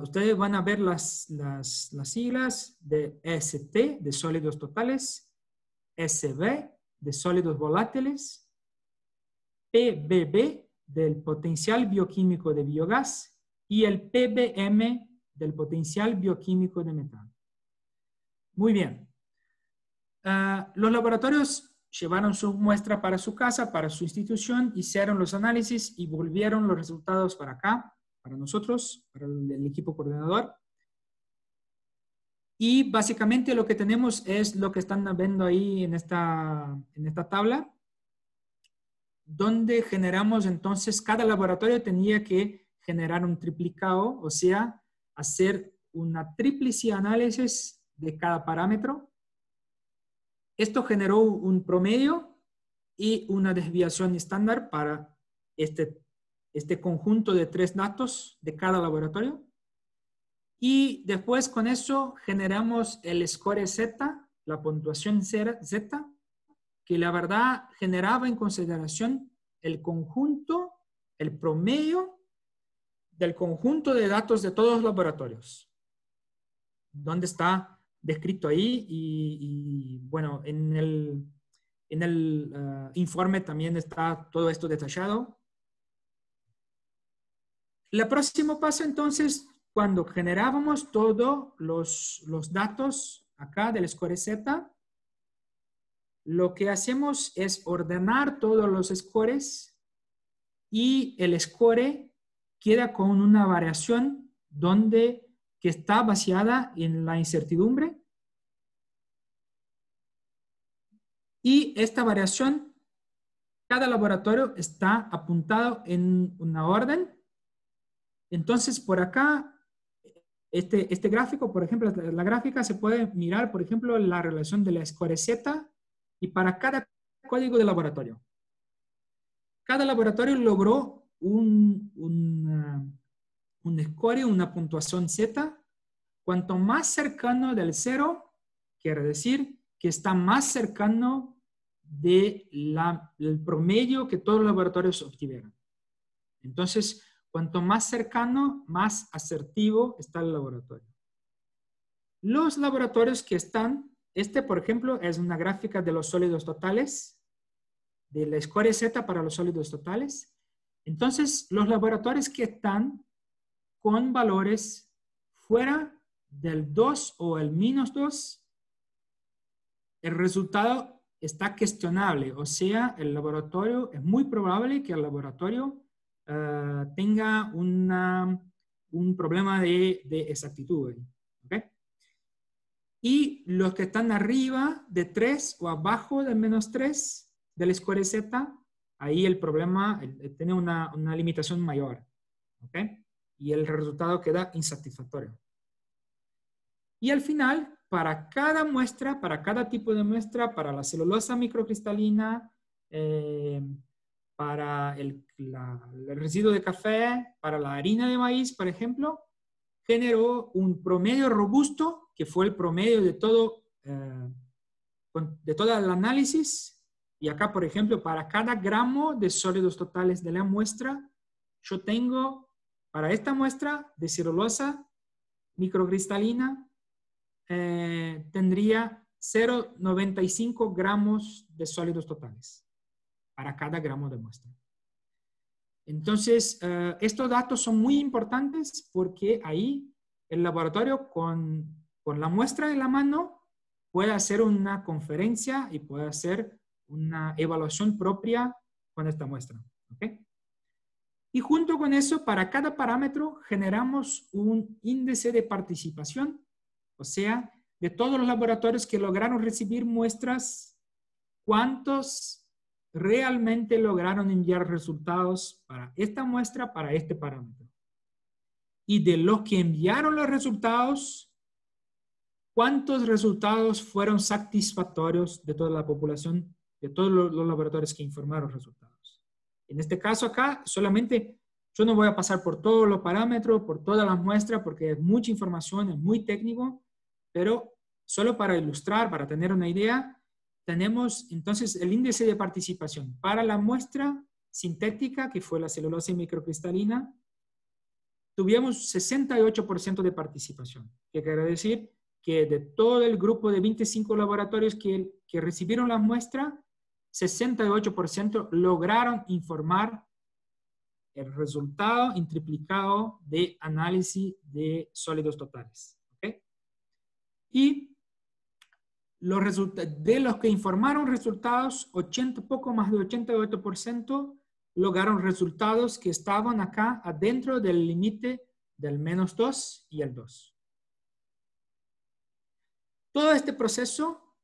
ustedes van a ver las siglas de ST, de sólidos totales, SB, de sólidos volátiles, PBB, del potencial bioquímico de biogás, y el PBM, del potencial bioquímico de metano. Muy bien. Los laboratorios llevaron su muestra para su casa, para su institución, hicieron los análisis y volvieron los resultados para acá, para nosotros, para el equipo coordinador. Y básicamente lo que tenemos es lo que están viendo ahí en esta tabla, donde generamos entonces, cada laboratorio tenía que generar un triplicado, o sea, hacer una tríplice análisis de cada parámetro. Esto generó un promedio y una desviación estándar para este conjunto de 3 datos de cada laboratorio. Y después con eso generamos el score Z, la puntuación Z, que la verdad generaba en consideración el conjunto, el promedio del conjunto de datos de todos los laboratorios. ¿Dónde está descrito ahí? Y bueno, en el informe también está todo esto detallado. El próximo paso, entonces, cuando generábamos todos los datos acá del score Z, lo que hacemos es ordenar todos los scores y el score queda con una variación que está basada en la incertidumbre. Y esta variación, cada laboratorio está apuntado en una orden. Entonces, por acá, este gráfico, por ejemplo, la gráfica se puede mirar, por ejemplo, la relación de la score Z y para cada código de laboratorio. Cada laboratorio logró un score, una puntuación Z. Cuanto más cercano del 0, quiere decir que está más cercano del promedio que todos los laboratorios obtuvieron. Entonces, cuanto más cercano, más asertivo está el laboratorio. Los laboratorios que están, por ejemplo, es una gráfica de los sólidos totales, del score Z para los sólidos totales. Entonces, los laboratorios que están con valores fuera del 2 o el -2, el resultado está cuestionable. O sea, el laboratorio, es muy probable que el laboratorio tenga un problema de exactitud. ¿Okay? Y los que están arriba de 3 o abajo del -3 del score Z, ahí el problema tiene una limitación mayor. ¿Okay? Y el resultado queda insatisfactorio. Y al final, para cada muestra, para cada tipo de muestra, para la celulosa microcristalina, para el residuo de café, para la harina de maíz, por ejemplo, generó un promedio robusto, que fue el promedio de todo el análisis. Y acá, por ejemplo, para cada gramo de sólidos totales de la muestra, yo tengo, para esta muestra de celulosa microcristalina, tendría 0,95 gramos de sólidos totales para cada gramo de muestra. Entonces, estos datos son muy importantes porque ahí el laboratorio con la muestra en la mano puede hacer una conferencia y puede hacer una evaluación propia con esta muestra. ¿Okay? Y junto con eso, para cada parámetro generamos un índice de participación, o sea, de todos los laboratorios que lograron recibir muestras, ¿cuántos realmente lograron enviar resultados para esta muestra, para este parámetro? Y de los que enviaron los resultados, ¿cuántos resultados fueron satisfactorios de toda la población, de todos los laboratorios que informaron resultados? En este caso acá, solamente yo no voy a pasar por todos los parámetros, por todas las muestras, porque es mucha información, es muy técnico, pero solo para ilustrar, para tener una idea, tenemos entonces el índice de participación. Para la muestra sintética, que fue la celulosa microcristalina, tuvimos 68% de participación, que quiere decir que de todo el grupo de 25 laboratorios que recibieron la muestra, 68% lograron informar el resultado triplicado de análisis de sólidos totales. ¿Okay? Y de los que informaron resultados, poco más de 88% lograron resultados que estaban acá adentro del límite del -2 y el 2. Todo este proceso,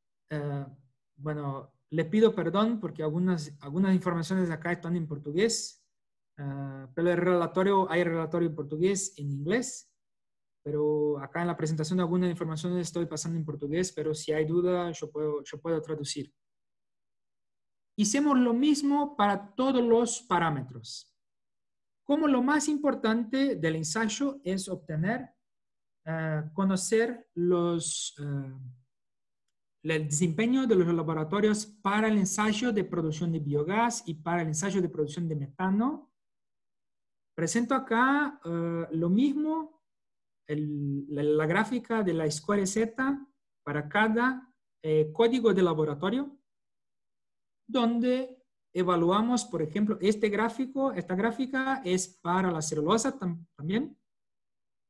bueno, le pido perdón porque algunas informaciones de acá están en portugués, pero hay relatorio en portugués, en inglés, pero acá en la presentación de algunas informaciones estoy pasando en portugués, pero si hay duda yo puedo traducir. Hicimos lo mismo para todos los parámetros. Como lo más importante del ensayo es conocer el desempeño de los laboratorios para el ensayo de producción de biogás y para el ensayo de producción de metano. Presento acá lo mismo, la gráfica de la Square Z para cada código de laboratorio, donde evaluamos, por ejemplo, esta gráfica es para la celulosa también,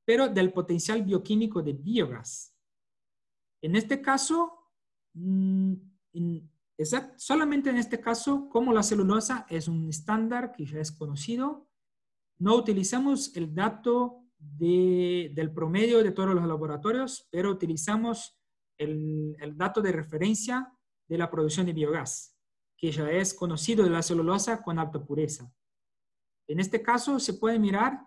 pero del potencial bioquímico de biogás. En este caso, solamente en este caso, como la celulosa es un estándar que ya es conocido, no utilizamos el dato del promedio de todos los laboratorios, pero utilizamos el dato de referencia de la producción de biogás, que ya es conocido de la celulosa con alta pureza. En este caso se puede mirar,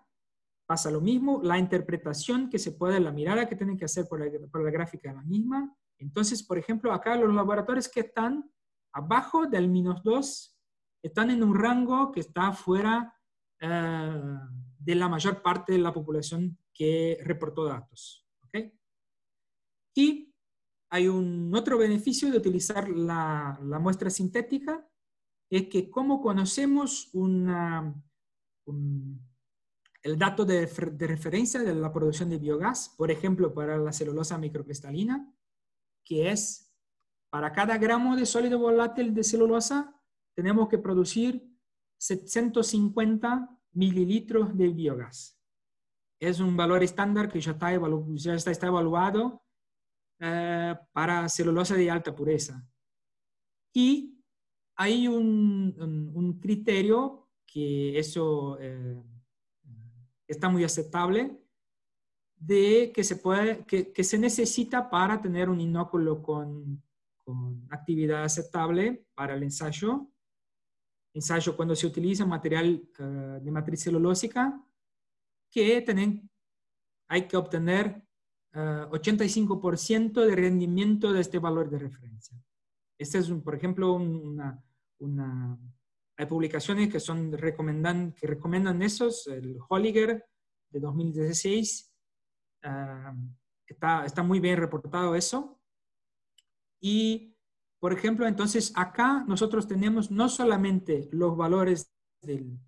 pasa lo mismo, la interpretación que se puede, la mirada que tienen que hacer por la gráfica es la misma. Entonces, por ejemplo, acá los laboratorios que están abajo del -2 están en un rango que está fuera de la mayor parte de la población que reportó datos. ¿Okay? Y hay un otro beneficio de utilizar la muestra sintética, es que como conocemos el dato de referencia de la producción de biogás, por ejemplo, para la celulosa microcristalina, que es para cada gramo de sólido volátil de celulosa, tenemos que producir 750 mililitros de biogás. Es un valor estándar que ya está evaluado para celulosa de alta pureza. Y hay un criterio que eso está muy aceptable, de que se necesita para tener un inóculo con actividad aceptable para el ensayo. Ensayo cuando se utiliza material de matriz celulósica, que hay que obtener 85% de rendimiento de este valor de referencia. Este es, por ejemplo, hay publicaciones que que recomiendan esos, el Holliger de 2016, está muy bien reportado eso. Y, por ejemplo, entonces acá nosotros tenemos no solamente los valores del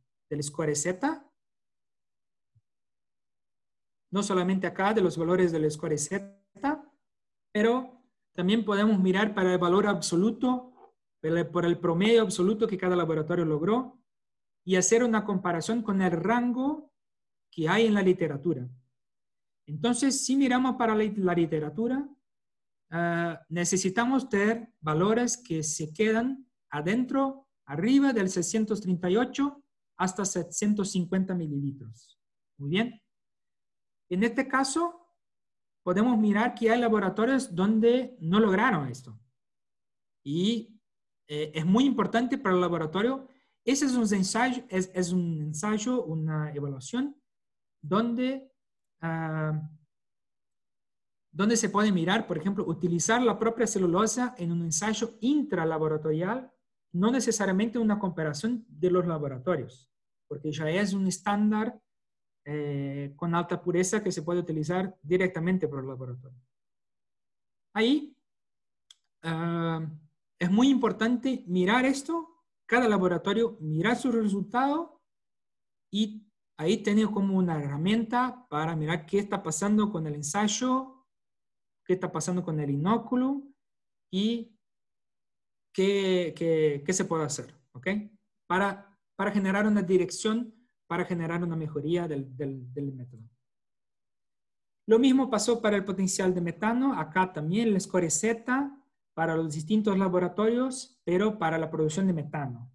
score Z, no solamente acá de los valores del score Z, pero también podemos mirar para el valor absoluto, por el promedio absoluto que cada laboratorio logró y hacer una comparación con el rango que hay en la literatura. Entonces, si miramos para la literatura, necesitamos tener valores que se quedan adentro, arriba del 638 hasta 750 mililitros. Muy bien. En este caso, podemos mirar que hay laboratorios donde no lograron esto. Y es muy importante para el laboratorio. Ese es un ensayo, una evaluación, donde se puede mirar, por ejemplo, utilizar la propia celulosa en un ensayo intralaboratorial, no necesariamente una comparación de los laboratorios, porque ya es un estándar con alta pureza que se puede utilizar directamente por el laboratorio. Ahí es muy importante mirar esto, cada laboratorio mirar su resultado y ahí tener como una herramienta para mirar qué está pasando con el ensayo, qué está pasando con el inóculo y qué se puede hacer, ¿ok? Para generar una dirección, para generar una mejoría del método. Lo mismo pasó para el potencial de metano. Acá también el score Z para los distintos laboratorios, pero para la producción de metano,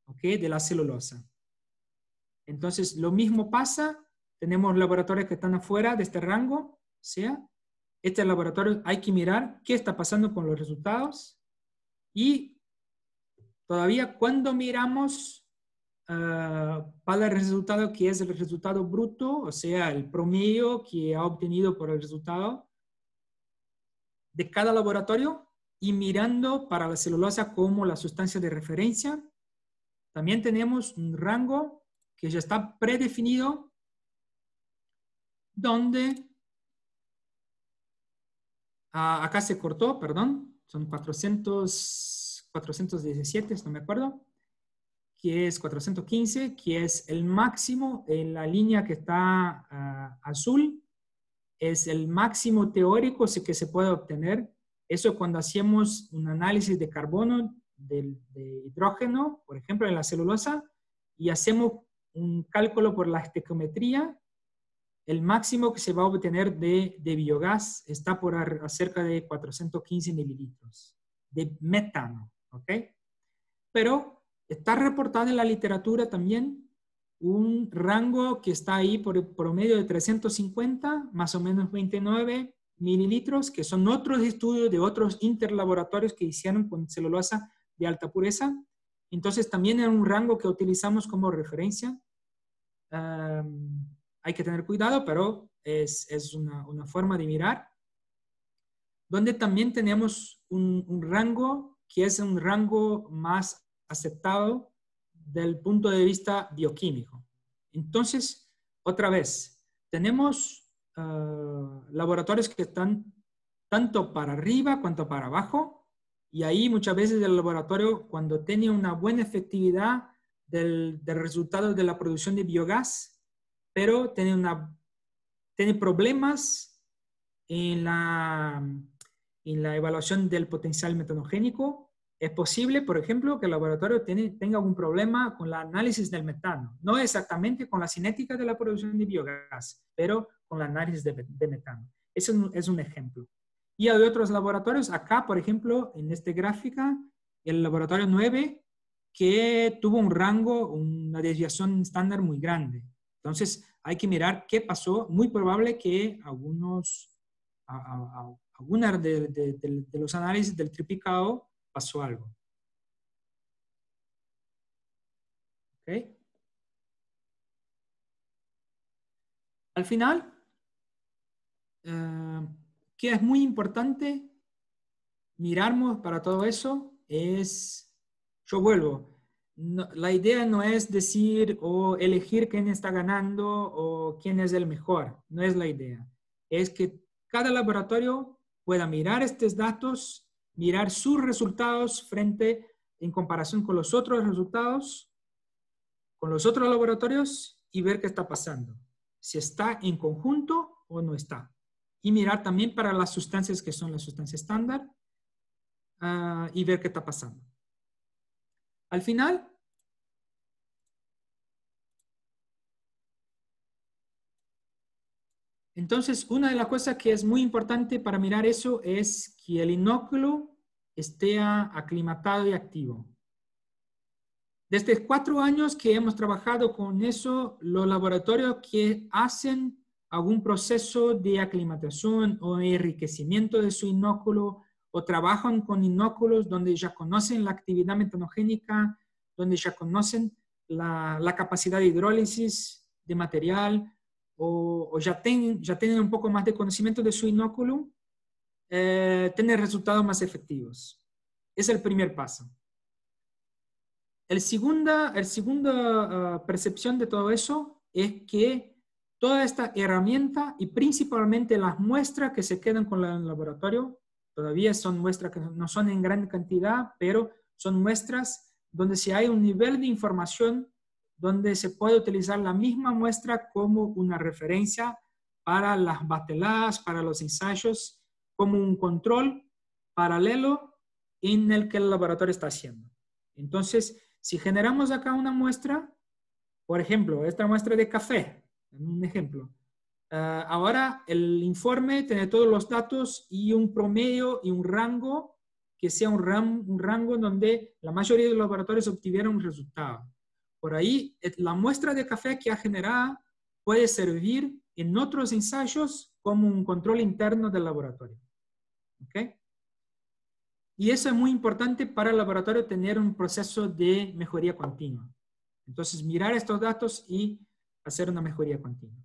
¿ok? De la celulosa. Entonces, lo mismo pasa. Tenemos laboratorios que están afuera de este rango, ¿sí? Este laboratorio hay que mirar qué está pasando con los resultados. Y todavía cuando miramos para el resultado que es el resultado bruto, o sea, el promedio que ha obtenido por el resultado de cada laboratorio y mirando para la celulosa como la sustancia de referencia, también tenemos un rango que ya está predefinido donde acá se cortó, perdón, son 417, no me acuerdo, que es 415, que es el máximo en la línea que está azul, es el máximo teórico que se puede obtener. Eso cuando hacemos un análisis de carbono, de hidrógeno, por ejemplo, en la celulosa, y hacemos un cálculo por la estequiometría, el máximo que se va a obtener de biogás está por cerca de 415 mililitros de metano, ¿ok? Pero está reportado en la literatura también un rango que está ahí por el promedio de 350, más o menos 29 mililitros, que son otros estudios de otros interlaboratorios que hicieron con celulosa de alta pureza. Entonces también es un rango que utilizamos como referencia. Hay que tener cuidado, pero es una forma de mirar. Donde también tenemos un rango que es un rango más aceptado del punto de vista bioquímico. Entonces, otra vez, tenemos laboratorios que están tanto para arriba cuanto para abajo, y ahí muchas veces el laboratorio, cuando tiene una buena efectividad del resultado de la producción de biogás, pero tiene problemas en la evaluación del potencial metanogénico, es posible, por ejemplo, que el laboratorio tenga algún problema con el análisis del metano. No exactamente con la cinética de la producción de biogás, pero con el análisis de metano. Eso es un ejemplo. Y hay otros laboratorios, acá, por ejemplo, en esta gráfica, el laboratorio 9, que tuvo un rango, una desviación estándar muy grande. Entonces, hay que mirar qué pasó. Muy probable que algunas de los análisis del triplicado pasó algo. ¿Ok? Al final, que es muy importante mirarnos para todo eso es, yo vuelvo, la idea no es decir o elegir quién está ganando o quién es el mejor, no es la idea. Es que cada laboratorio pueda mirar estos datos, mirar sus resultados en comparación con los otros resultados, con los otros laboratorios y ver qué está pasando. Si está en conjunto o no está. Y mirar también para las sustancias que son las sustancias estándar y ver qué está pasando. Al final, entonces, una de las cosas que es muy importante para mirar eso es que el inóculo esté aclimatado y activo. Desde 4 años que hemos trabajado con eso, los laboratorios que hacen algún proceso de aclimatación o enriquecimiento de su inóculo o trabajan con inóculos donde ya conocen la actividad metanogénica, donde ya conocen la capacidad de hidrólisis de material o ya tienen un poco más de conocimiento de su inóculo, tienen resultados más efectivos. Es el primer paso. El segunda percepción de todo eso es que toda esta herramienta y principalmente las muestras que se quedan con el laboratorio, todavía son muestras que no son en gran cantidad, pero son muestras donde si hay un nivel de información donde se puede utilizar la misma muestra como una referencia para las bateladas, para los ensayos, como un control paralelo en el que el laboratorio está haciendo. Entonces, si generamos acá una muestra, por ejemplo, esta muestra de café, un ejemplo. Ahora el informe tiene todos los datos y un promedio y un rango que sea un rango donde la mayoría de los laboratorios obtuvieron un resultado. Por ahí, la muestra de café que ha generado puede servir en otros ensayos como un control interno del laboratorio. ¿Ok? Y eso es muy importante para el laboratorio tener un proceso de mejoría continua. Entonces, mirar estos datos y hacer una mejoría continua.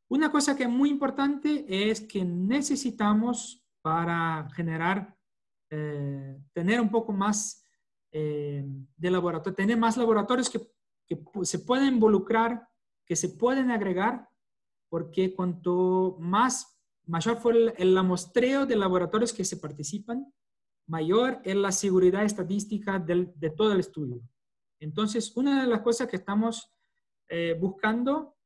Una cosa que es muy importante es que necesitamos para generar, tener un poco más de laboratorio, tener más laboratorios que se pueden involucrar, que se pueden agregar, porque cuanto mayor fue el amostreo de laboratorios que se participan, mayor es la seguridad estadística de todo el estudio. Entonces, una de las cosas que estamos buscando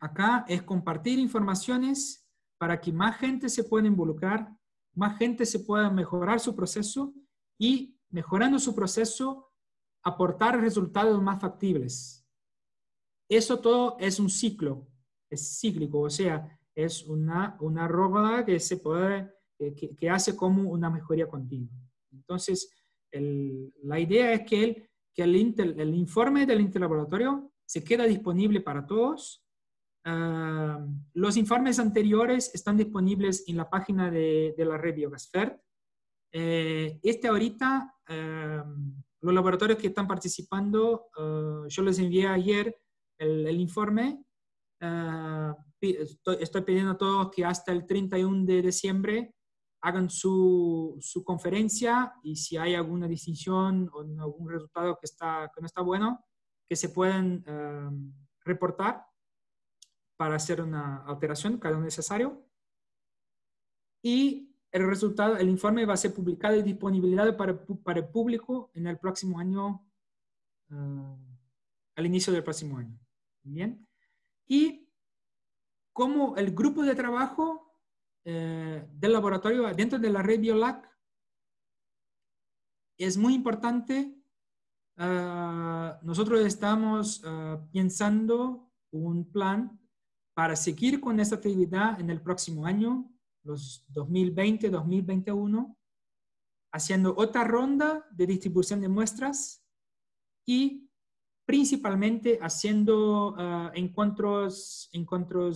acá es compartir informaciones para que más gente se pueda involucrar, más gente se pueda mejorar su proceso y mejorando su proceso, aportar resultados más factibles. Eso todo es un ciclo, es cíclico, o sea, es una rueda que se puede, que hace como una mejoría continua. Entonces, la idea es que el informe del interlaboratorio se queda disponible para todos. Los informes anteriores están disponibles en la página de la red Biogasfert. Ahorita, los laboratorios que están participando, yo les envié ayer el informe. Estoy pidiendo a todos que hasta el 31 de diciembre hagan su conferencia y si hay alguna distinción o algún resultado que no está bueno, que se puedan reportar para hacer una alteración cada necesario. Y el resultado, el informe va a ser publicado y disponibilidad para el público en el próximo año, al inicio del próximo año. Bien. Y como el grupo de trabajo del laboratorio dentro de la red BioLab es muy importante. Nosotros estamos pensando un plan para seguir con esta actividad en el próximo año, los 2020-2021, haciendo otra ronda de distribución de muestras y principalmente haciendo encuentros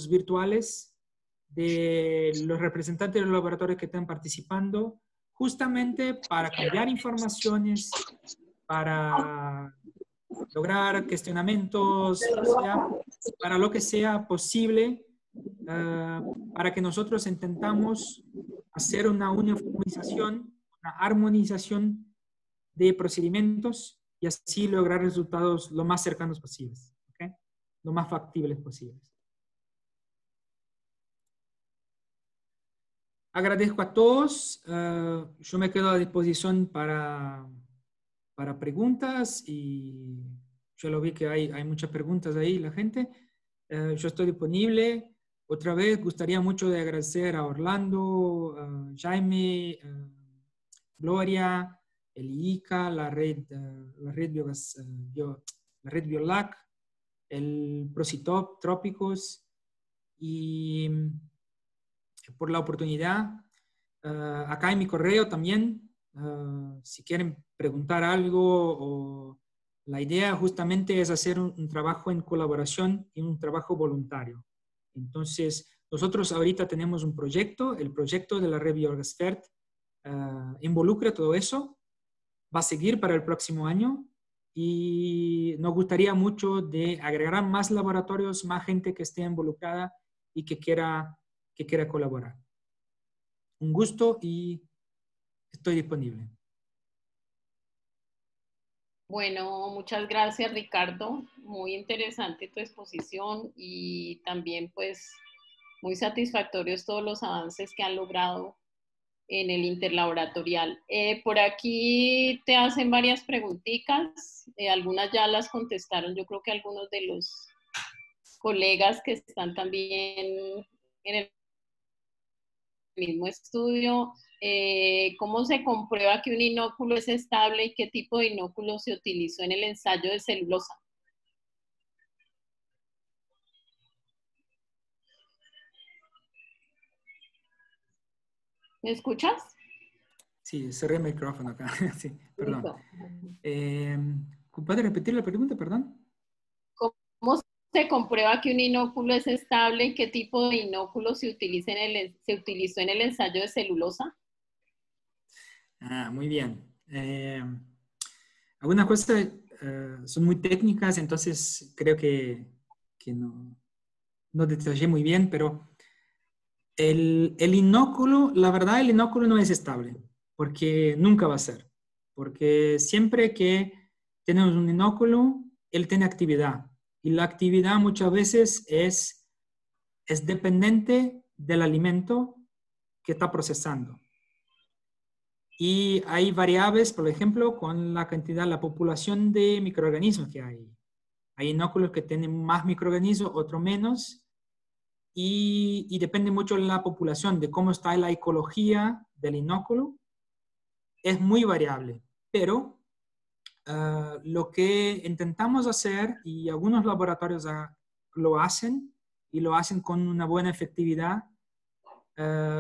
virtuales de los representantes de los laboratorios que están participando, justamente para cambiar informaciones, para lograr cuestionamientos, o sea, para lo que sea posible para que nosotros intentamos hacer una uniformización, una armonización de procedimientos y así lograr resultados lo más cercanos posibles, ¿ok? Lo más factibles posibles. Agradezco a todos. Yo me quedo a disposición para preguntas y yo lo vi que hay muchas preguntas ahí, la gente. Yo estoy disponible. Otra vez, gustaría mucho de agradecer a Orlando, Jaime, Gloria, el IICA, la red Biolac, el Procitop Trópicos y por la oportunidad. Acá en mi correo también, si quieren preguntar algo, o la idea justamente es hacer un trabajo en colaboración y un trabajo voluntario. Entonces, nosotros ahorita tenemos un proyecto, el proyecto de la red Biogasfert involucra todo eso, va a seguir para el próximo año y nos gustaría mucho de agregar más laboratorios, más gente que esté involucrada y que quiera colaborar. Un gusto y estoy disponible. Bueno, muchas gracias, Ricardo. Muy interesante tu exposición y también pues muy satisfactorios todos los avances que han logrado en el interlaboratorial. Por aquí te hacen varias preguntitas, algunas ya las contestaron, yo creo que algunos de los colegas que están también en el mismo estudio. ¿Cómo se comprueba que un inóculo es estable y qué tipo de inóculo se utilizó en el ensayo de celulosa? ¿Me escuchas? Sí, cerré el micrófono acá. Sí, perdón. Listo. ¿Puede repetir la pregunta, perdón? ¿Cómo se comprueba que un inóculo es estable y qué tipo de inóculo se utilizó en el ensayo de celulosa? Muy bien. Algunas cosas son muy técnicas, entonces creo que no detallé muy bien, pero el inóculo, la verdad, el inóculo no es estable, porque nunca va a ser. Porque siempre que tenemos un inóculo, él tiene actividad. Y la actividad muchas veces es dependiente del alimento que está procesando. Y hay variables, por ejemplo, con la cantidad, la población de microorganismos que hay. Hay inóculos que tienen más microorganismos, otros menos. Y depende mucho de la población, de cómo está la ecología del inóculo. Es muy variable. Pero lo que intentamos hacer, y algunos laboratorios lo hacen, y lo hacen con una buena efectividad.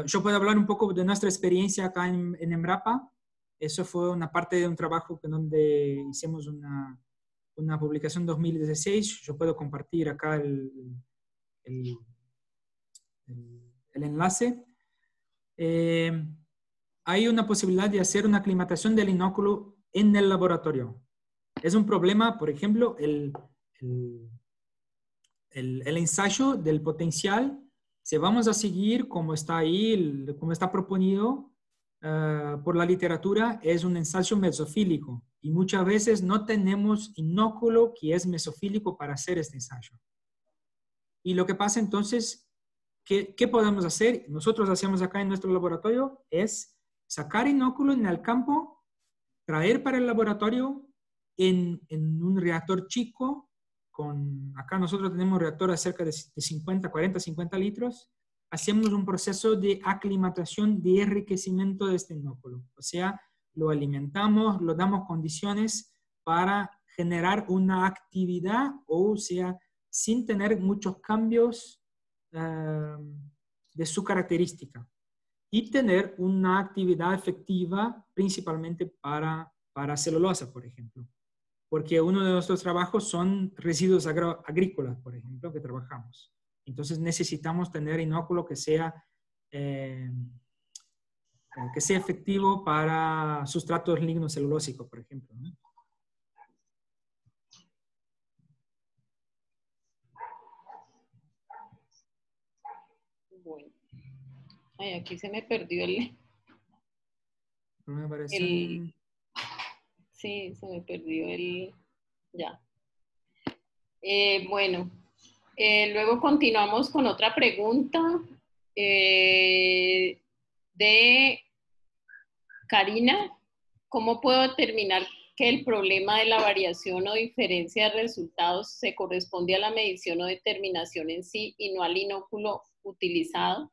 Yo puedo hablar un poco de nuestra experiencia acá en Embrapa. Eso fue una parte de un trabajo donde hicimos una publicación en 2016. Yo puedo compartir acá el enlace. Hay una posibilidad de hacer una aclimatación del inóculo en el laboratorio. Es un problema, por ejemplo, el ensayo del potencial. Si vamos a seguir como está ahí, como está proponido por la literatura, es un ensayo mesofílico y muchas veces no tenemos inóculo que es mesofílico para hacer este ensayo. Y lo que pasa entonces, ¿qué podemos hacer? Nosotros hacemos acá en nuestro laboratorio es sacar inóculo en el campo, traer para el laboratorio en un reactor chico. Acá nosotros tenemos reactores cerca de 50, 40, 50 litros. Hacemos un proceso de aclimatación, de enriquecimiento de este inóculo. O sea, lo alimentamos, lo damos condiciones para generar una actividad, o sea, sin tener muchos cambios de su característica. Y tener una actividad efectiva principalmente para celulosa, por ejemplo. Porque uno de nuestros trabajos son residuos agrícolas, por ejemplo, que trabajamos. Entonces necesitamos tener inóculo que sea efectivo para sustratos lignocelulósicos, por ejemplo, ¿no? Bueno, ay, aquí se me perdió Me parece el, sí, se me perdió ya. Bueno, luego continuamos con otra pregunta de Karina. ¿Cómo puedo determinar que el problema de la variación o diferencia de resultados se corresponde a la medición o determinación en sí y no al inóculo utilizado?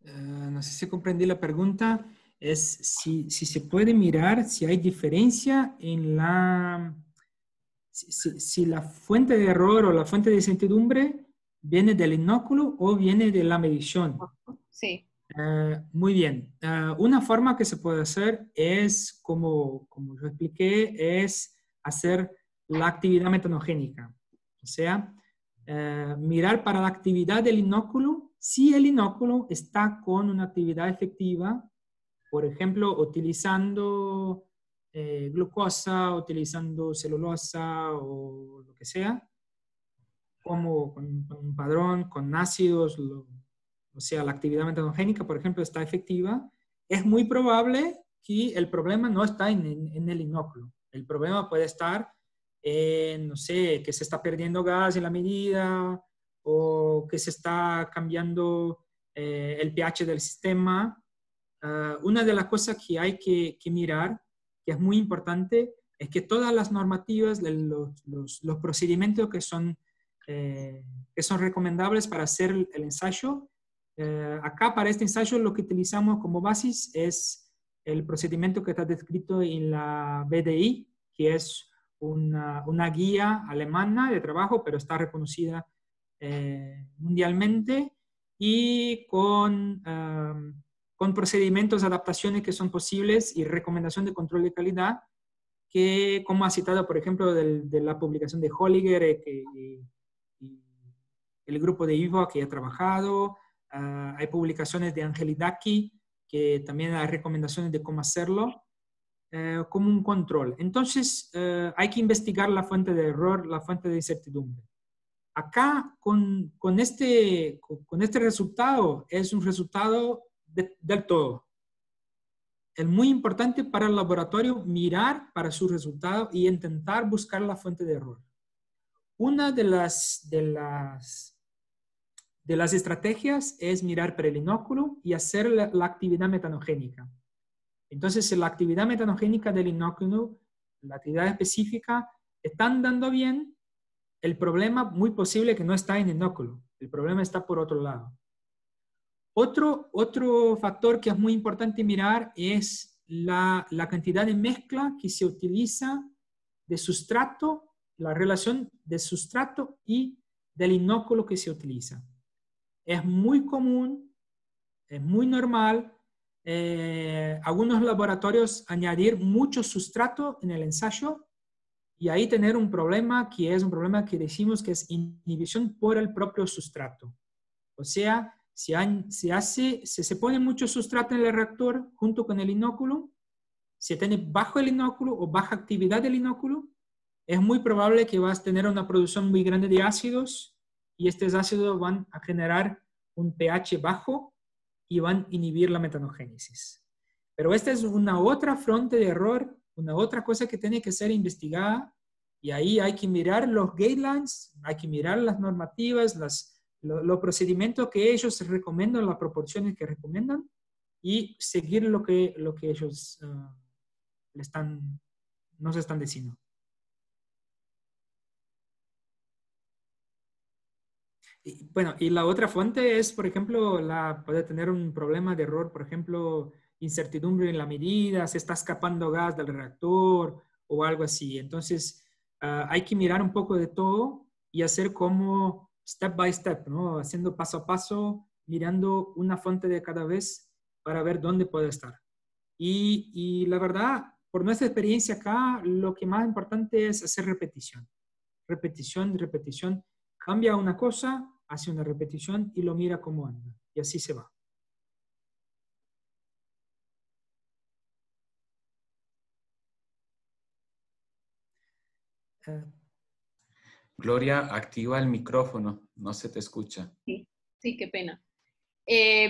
no sé si comprendí la pregunta. Es si se puede mirar si hay diferencia en la... Si la fuente de error o la fuente de incertidumbre viene del inóculo o viene de la medición. Sí. Muy bien. Una forma que se puede hacer es, como yo expliqué, es hacer la actividad metanogénica. O sea, mirar para la actividad del inóculo si el inóculo está con una actividad efectiva, por ejemplo, utilizando glucosa, utilizando celulosa o lo que sea, como con un padrón, con ácidos, o sea, la actividad metanogénica, por ejemplo, está efectiva, es muy probable que el problema no está en el inóculo. El problema puede estar en, no sé, que se está perdiendo gas en la medida o que se está cambiando el pH del sistema. Una de las cosas que hay que mirar, que es muy importante, es que todas las normativas, los procedimientos que son recomendables para hacer el ensayo, acá para este ensayo lo que utilizamos como base es el procedimiento que está descrito en la BDI, que es una guía alemana de trabajo, pero está reconocida mundialmente y con procedimientos, adaptaciones que son posibles y recomendación de control de calidad, que como ha citado, por ejemplo, de la publicación de Holliger, y el grupo de Ivo que ha trabajado, hay publicaciones de Angelidaki, que también hay recomendaciones de cómo hacerlo, como un control. Entonces, hay que investigar la fuente de error, la fuente de incertidumbre. Acá, con este resultado, es un resultado del todo. Es muy importante para el laboratorio mirar para su resultado y intentar buscar la fuente de error. Una de las estrategias es mirar para el inóculo y hacer la actividad metanogénica. Entonces, la actividad metanogénica del inóculo, la actividad específica, están dando bien. El problema muy posible que no está en el inóculo. El problema está por otro lado. Otro factor que es muy importante mirar es la cantidad de mezcla que se utiliza de sustrato, la relación de sustrato y del inóculo que se utiliza. Es muy común, es muy normal, algunos laboratorios añadir mucho sustrato en el ensayo y ahí tener un problema que es un problema que decimos que es inhibición por el propio sustrato. O sea, si se pone mucho sustrato en el reactor junto con el inóculo, si tiene bajo el inóculo o baja actividad del inóculo, es muy probable que vas a tener una producción muy grande de ácidos y estos ácidos van a generar un pH bajo y van a inhibir la metanogénesis. Pero esta es una otra fuente de error, una otra cosa que tiene que ser investigada y ahí hay que mirar los guidelines, hay que mirar las normativas, los procedimientos que ellos recomiendan, las proporciones que recomiendan y seguir lo que ellos nos están diciendo. Y, bueno, y la otra fuente es, por ejemplo, puede tener un problema de error, por ejemplo, incertidumbre en la medida, se está escapando gas del reactor o algo así. Entonces, hay que mirar un poco de todo y hacer como step by step, ¿no? Haciendo paso a paso, mirando una fuente de cada vez para ver dónde puede estar. Y la verdad, por nuestra experiencia acá, lo que más importante es hacer repetición. Repetición, repetición. Cambia una cosa, hace una repetición y lo mira cómo anda. Y así se va. Gloria, activa el micrófono, no se te escucha. Sí, sí, qué pena.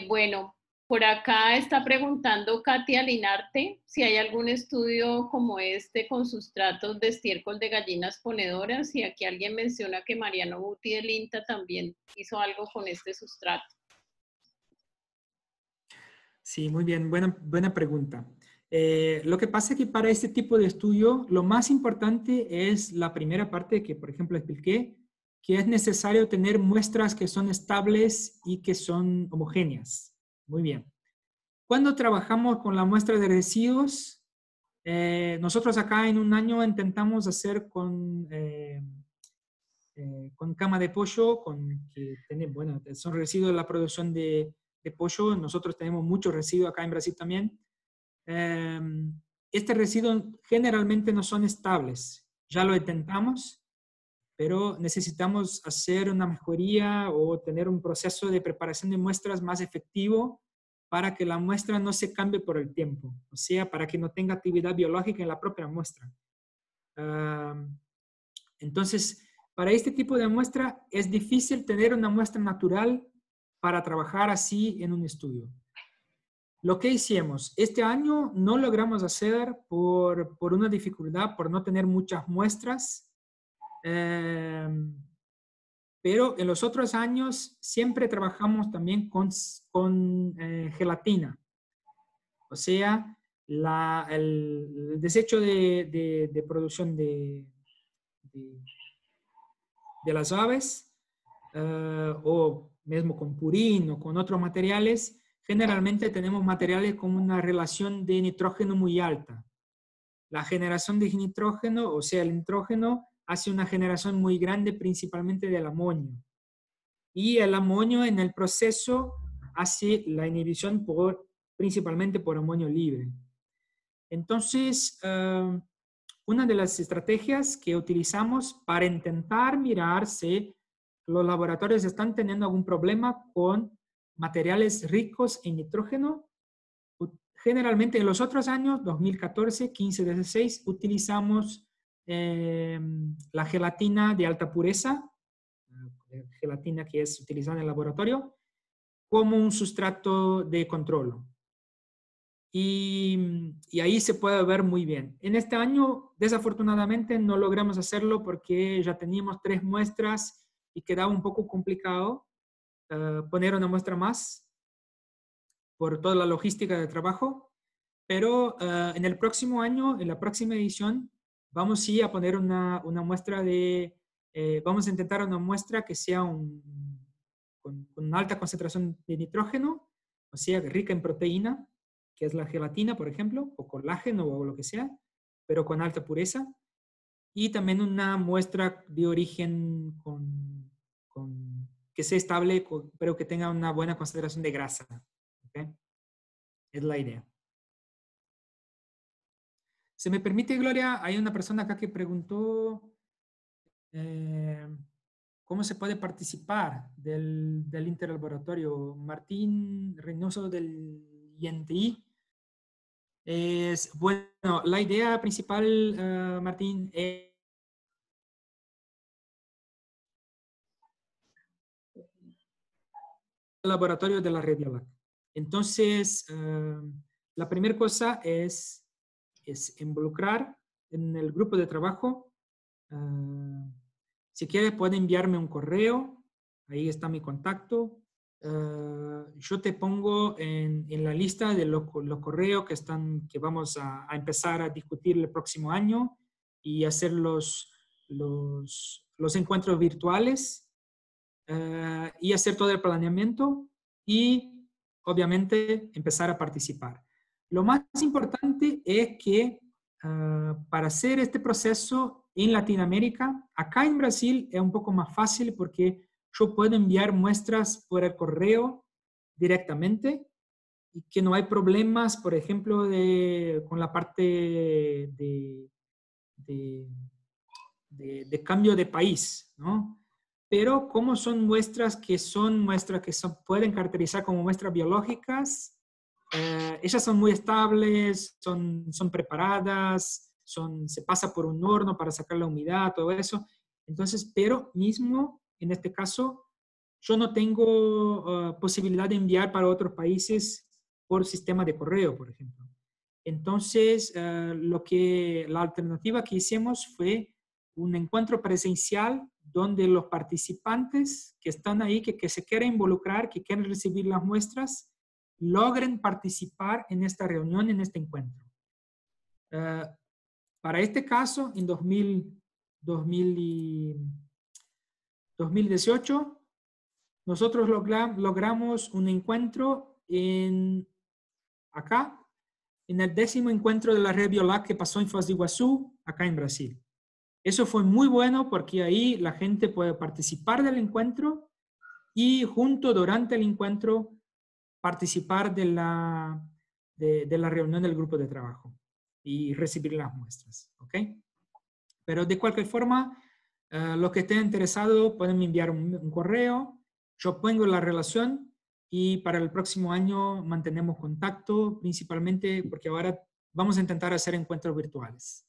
Bueno, por acá está preguntando Katia Linarte si hay algún estudio como este con sustratos de estiércol de gallinas ponedoras, y aquí alguien menciona que Mariano Buti del INTA también hizo algo con este sustrato. Sí, muy bien, buena pregunta. Lo que pasa es que para este tipo de estudio, lo más importante es la primera parte que, por ejemplo, expliqué, que es necesario tener muestras que son estables y que son homogéneas. Muy bien. Cuando trabajamos con la muestra de residuos, nosotros acá en un año intentamos hacer con cama de pollo, bueno, son residuos de la producción de pollo. Nosotros tenemos mucho residuo acá en Brasil también. Este residuo generalmente no son estables. Ya lo intentamos, pero necesitamos hacer una mejoría o tener un proceso de preparación de muestras más efectivo para que la muestra no se cambie por el tiempo, o sea, para que no tenga actividad biológica en la propia muestra. Entonces, para este tipo de muestra es difícil tener una muestra natural para trabajar así en un estudio. Lo que hicimos, este año no logramos hacer por una dificultad, por no tener muchas muestras, pero en los otros años siempre trabajamos también con gelatina. O sea, el desecho de producción de las aves, o mismo con purín o con otros materiales, generalmente tenemos materiales con una relación de nitrógeno muy alta. La generación de nitrógeno, o sea, el nitrógeno, hace una generación muy grande principalmente del amonio. Y el amonio en el proceso hace la inhibición principalmente por amonio libre. Entonces, una de las estrategias que utilizamos para intentar mirar si los laboratorios están teniendo algún problema con materiales ricos en nitrógeno, generalmente en los otros años, 2014, 15, 16, utilizamos la gelatina de alta pureza, gelatina que es utilizada en el laboratorio, como un sustrato de control. Y ahí se puede ver muy bien. En este año, desafortunadamente, no logramos hacerlo porque ya teníamos 3 muestras y quedaba un poco complicado poner una muestra más por toda la logística de trabajo. Pero en el próximo año, en la próxima edición, vamos sí a poner una muestra vamos a intentar una muestra que sea con una alta concentración de nitrógeno, o sea, rica en proteína, que es la gelatina, por ejemplo, o colágeno o lo que sea, pero con alta pureza. Y también una muestra de origen que sea estable, pero que tenga una buena concentración de grasa. ¿Okay? Es la idea. ¿Se me permite, Gloria? Hay una persona acá que preguntó cómo se puede participar del interlaboratorio. Martín Reynoso del INTI. Bueno, la idea principal, Martín, es el laboratorio de la red Biolac. Entonces, la primera cosa es involucrar en el grupo de trabajo. Si quiere, puede enviarme un correo. Ahí está mi contacto. Yo te pongo en la lista de los correos que vamos a empezar a discutir el próximo año y hacer los encuentros virtuales y hacer todo el planeamiento y obviamente empezar a participar. Lo más importante es que para hacer este proceso en Latinoamérica, acá en Brasil es un poco más fácil porque yo puedo enviar muestras por el correo directamente y que no hay problemas, por ejemplo, con la parte de cambio de país, ¿no? Pero como son muestras que pueden caracterizar como muestras biológicas, ellas son muy estables, son preparadas, se pasa por un horno para sacar la humedad, todo eso. Entonces, pero mismo en este caso, yo no tengo posibilidad de enviar para otros países por sistema de correo, por ejemplo. Entonces, la alternativa que hicimos fue un encuentro presencial donde los participantes que están ahí, que se quieren involucrar, que quieren recibir las muestras, logren participar en esta reunión, en este encuentro. Para este caso, en 2018, nosotros logramos un encuentro acá, en el 10º encuentro de la Red Biolac que pasó en Foz do Iguazú, acá en Brasil. Eso fue muy bueno porque ahí la gente puede participar del encuentro y durante el encuentro, participar de la reunión del grupo de trabajo y recibir las muestras, ¿ok? Pero de cualquier forma, los que estén interesados pueden enviar un correo, yo pongo la relación y para el próximo año mantenemos contacto, principalmente porque ahora vamos a intentar hacer encuentros virtuales.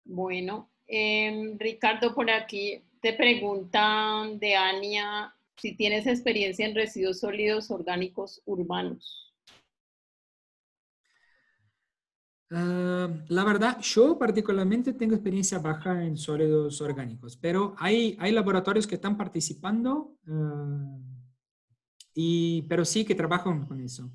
Bueno, Ricardo, por aquí te preguntan de Ania si tienes experiencia en residuos sólidos orgánicos urbanos. La verdad, yo particularmente tengo experiencia baja en sólidos orgánicos, pero hay laboratorios que están participando, pero sí que trabajan con eso.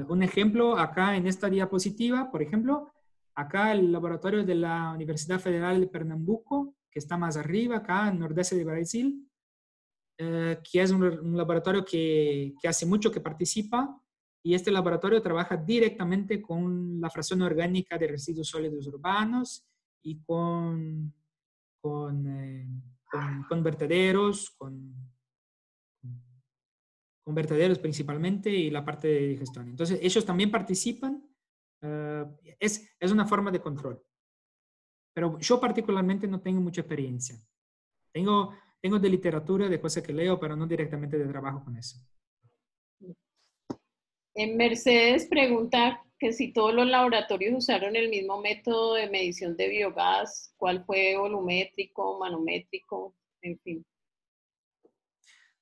Un ejemplo, acá en esta diapositiva, por ejemplo, acá el laboratorio de la Universidad Federal de Pernambuco, que está más arriba, acá en el nordeste de Brasil, que es un laboratorio que hace mucho que participa, y este laboratorio trabaja directamente con la fracción orgánica de residuos sólidos urbanos y con vertederos, con vertederos principalmente y la parte de digestión. Entonces, ellos también participan. Es una forma de control. Pero yo particularmente no tengo mucha experiencia. Tengo de literatura, de cosas que leo, pero no directamente de trabajo con eso. Mercedes pregunta que si todos los laboratorios usaron el mismo método de medición de biogás, ¿cuál fue volumétrico, manométrico, en fin?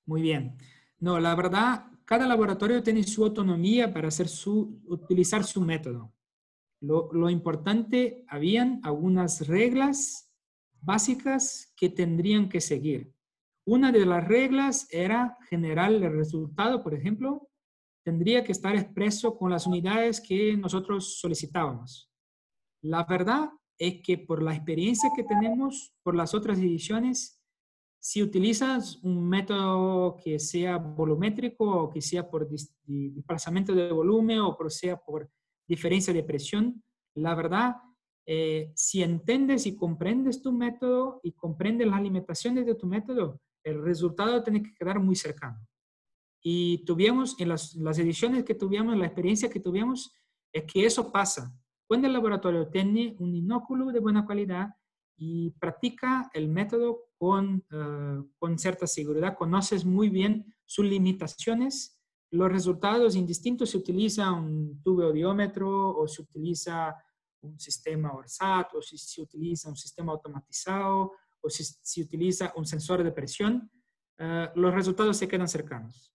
Muy bien. No, la verdad, cada laboratorio tiene su autonomía para utilizar su método. Lo importante, habían algunas reglas básicas que tendrían que seguir. Una de las reglas era generar el resultado, por ejemplo, tendría que estar expreso con las unidades que nosotros solicitábamos. La verdad es que por la experiencia que tenemos, por las otras ediciones, si utilizas un método que sea volumétrico o que sea por desplazamiento de volumen o sea por diferencia de presión, la verdad, si entiendes y comprendes tu método y comprendes las limitaciones de tu método, el resultado tiene que quedar muy cercano. Y tuvimos, en las ediciones que tuvimos, la experiencia que tuvimos, es que eso pasa. Cuando el laboratorio tiene un inóculo de buena calidad y practica el método con cierta seguridad, conoces muy bien sus limitaciones, los resultados indistintos, se utiliza un tubeodiómetro o se utiliza un sistema ORSAT o si se utiliza un sistema automatizado o si se utiliza un sensor de presión, los resultados se quedan cercanos.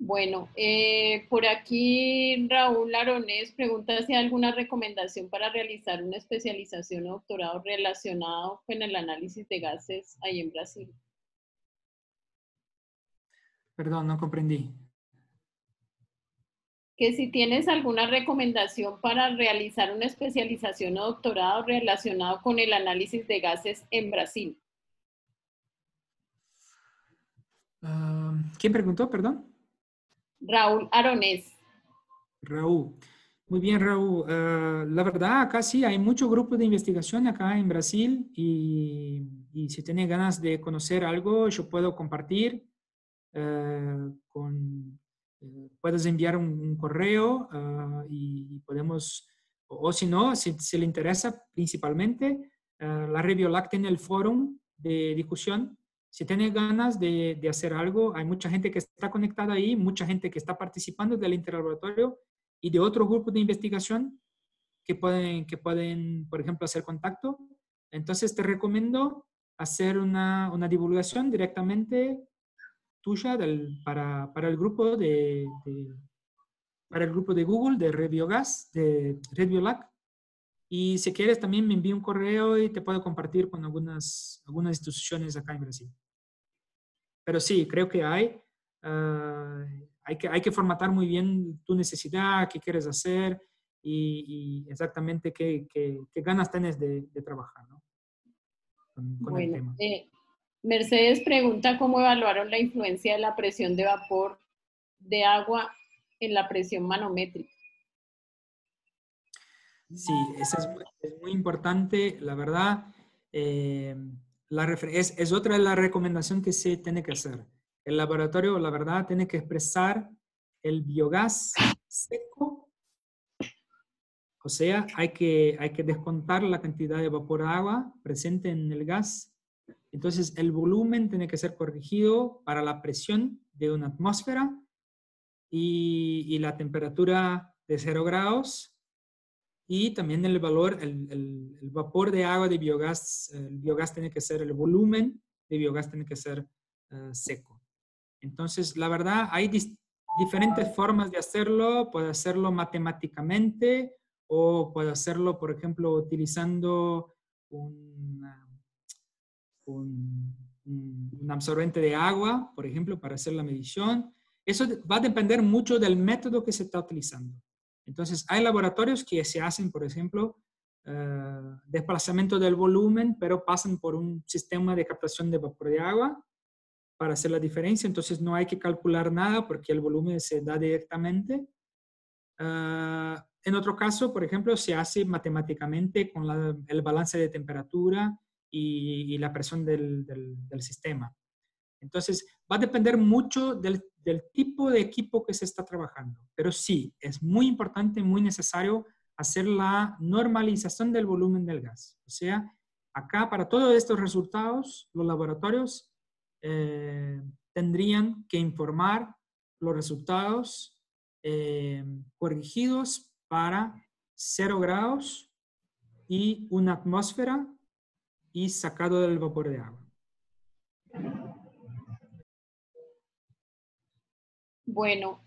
Bueno, por aquí Raúl Aronés pregunta si hay alguna recomendación para realizar una especialización o doctorado relacionado con el análisis de gases ahí en Brasil. Perdón, no comprendí. Que si tienes alguna recomendación para realizar una especialización o doctorado relacionado con el análisis de gases en Brasil. ¿Quién preguntó, perdón? Raúl Aronés. Raúl. Muy bien, Raúl. La verdad, acá sí hay muchos grupos de investigación acá en Brasil y si tienes ganas de conocer algo, yo puedo compartir. Puedes enviar un correo y podemos, o si no, si le interesa principalmente, la Red Biolac tiene el foro de discusión. Si tienes ganas de hacer algo, hay mucha gente que está conectada ahí, mucha gente que está participando del interlaboratorio y de otros grupos de investigación que pueden, por ejemplo, hacer contacto. Entonces te recomiendo hacer una divulgación directamente tuya para el grupo para el grupo de Google, de Red Biogás, de Red Biolac. Y si quieres también me envío un correo y te puedo compartir con algunas instituciones acá en Brasil. Pero sí, creo que hay que formatar muy bien tu necesidad, qué quieres hacer y exactamente qué ganas tienes de trabajar, ¿no? Con el Bueno, tema. Mercedes pregunta cómo evaluaron la influencia de la presión de vapor de agua en la presión manométrica. Sí, eso es muy importante, la verdad. Es otra de las recomendaciones que se tiene que hacer. El laboratorio, la verdad, tiene que expresar el biogás seco. O sea, hay que descontar la cantidad de vapor de agua presente en el gas. Entonces, el volumen tiene que ser corregido para la presión de una atmósfera y la temperatura de 0 grados. Y también el valor, el vapor de agua de biogás, el biogás tiene que ser, el volumen de biogás tiene que ser seco. Entonces, la verdad, hay diferentes formas de hacerlo. Puede hacerlo matemáticamente o puede hacerlo, por ejemplo, utilizando un absorbente de agua, por ejemplo, para hacer la medición. Eso va a depender mucho del método que se está utilizando. Entonces, hay laboratorios que se hacen, por ejemplo, desplazamiento del volumen, pero pasan por un sistema de captación de vapor de agua para hacer la diferencia. Entonces, no hay que calcular nada porque el volumen se da directamente. En otro caso, por ejemplo, se hace matemáticamente con el balance de temperatura y la presión del sistema. Entonces, va a depender mucho del tipo de equipo que se está trabajando. Pero sí, es muy importante, muy necesario hacer la normalización del volumen del gas. O sea, acá para todos estos resultados, los laboratorios tendrían que informar los resultados corregidos para 0 grados y una atmósfera y sacado del vapor de agua. Bueno,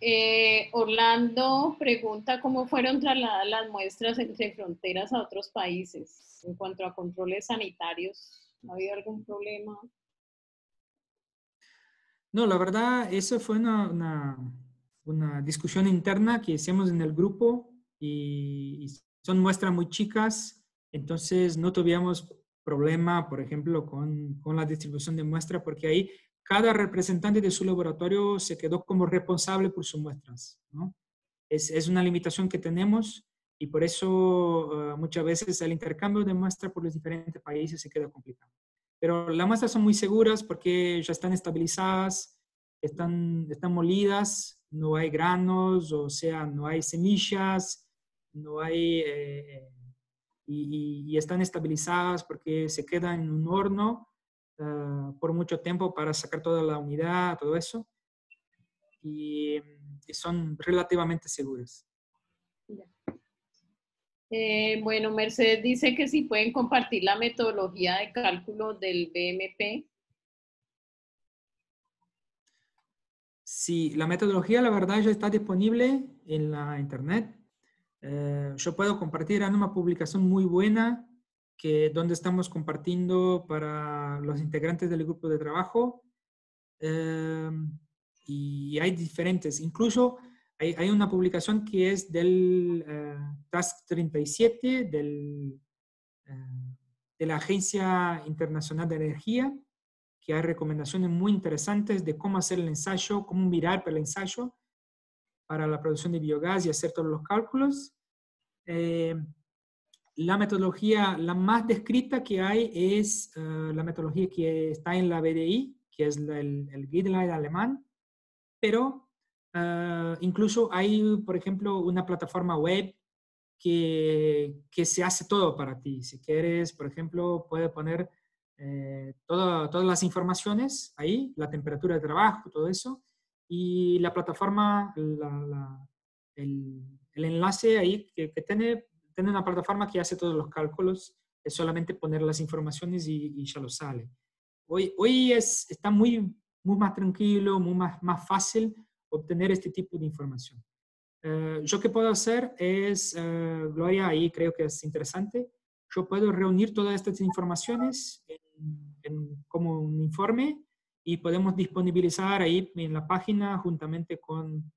Orlando pregunta cómo fueron trasladadas las muestras entre fronteras a otros países en cuanto a controles sanitarios. ¿Ha habido algún problema? No, la verdad, eso fue una discusión interna que hicimos en el grupo y son muestras muy chicas, entonces no tuvimos problema, por ejemplo, con la distribución de muestras, porque ahí cada representante de su laboratorio se quedó como responsable por sus muestras, ¿no? Es una limitación que tenemos y por eso muchas veces el intercambio de muestras por los diferentes países se queda complicado. Pero las muestras son muy seguras porque ya están estabilizadas, están molidas, no hay granos, o sea, no hay semillas, no hay, y están estabilizadas porque se quedan en un horno por mucho tiempo para sacar toda la unidad, todo eso. Y son relativamente seguras. Bueno, Mercedes dice que si pueden compartir la metodología de cálculo del BMP. Sí, la metodología, la verdad, ya está disponible en la internet. Yo puedo compartir en una publicación muy buena donde estamos compartiendo para los integrantes del grupo de trabajo. Y hay diferentes, incluso hay una publicación que es del Task 37 de la Agencia Internacional de Energía, que hay recomendaciones muy interesantes de cómo hacer el ensayo, cómo mirar para el ensayo para la producción de biogás y hacer todos los cálculos. La metodología, la más descrita que hay es la metodología que está en la VDI, que es el guideline alemán, pero incluso hay, por ejemplo, una plataforma web que se hace todo para ti. Si quieres, por ejemplo, puedes poner todas las informaciones ahí, la temperatura de trabajo, todo eso, y la plataforma, el el enlace ahí que tiene una plataforma que hace todos los cálculos. Es solamente poner las informaciones y ya lo sale. Hoy está muy más tranquilo, más fácil obtener este tipo de información. Yo que puedo hacer es, Gloria, ahí creo que es interesante, yo puedo reunir todas estas informaciones como un informe y podemos disponibilizar ahí en la página juntamente con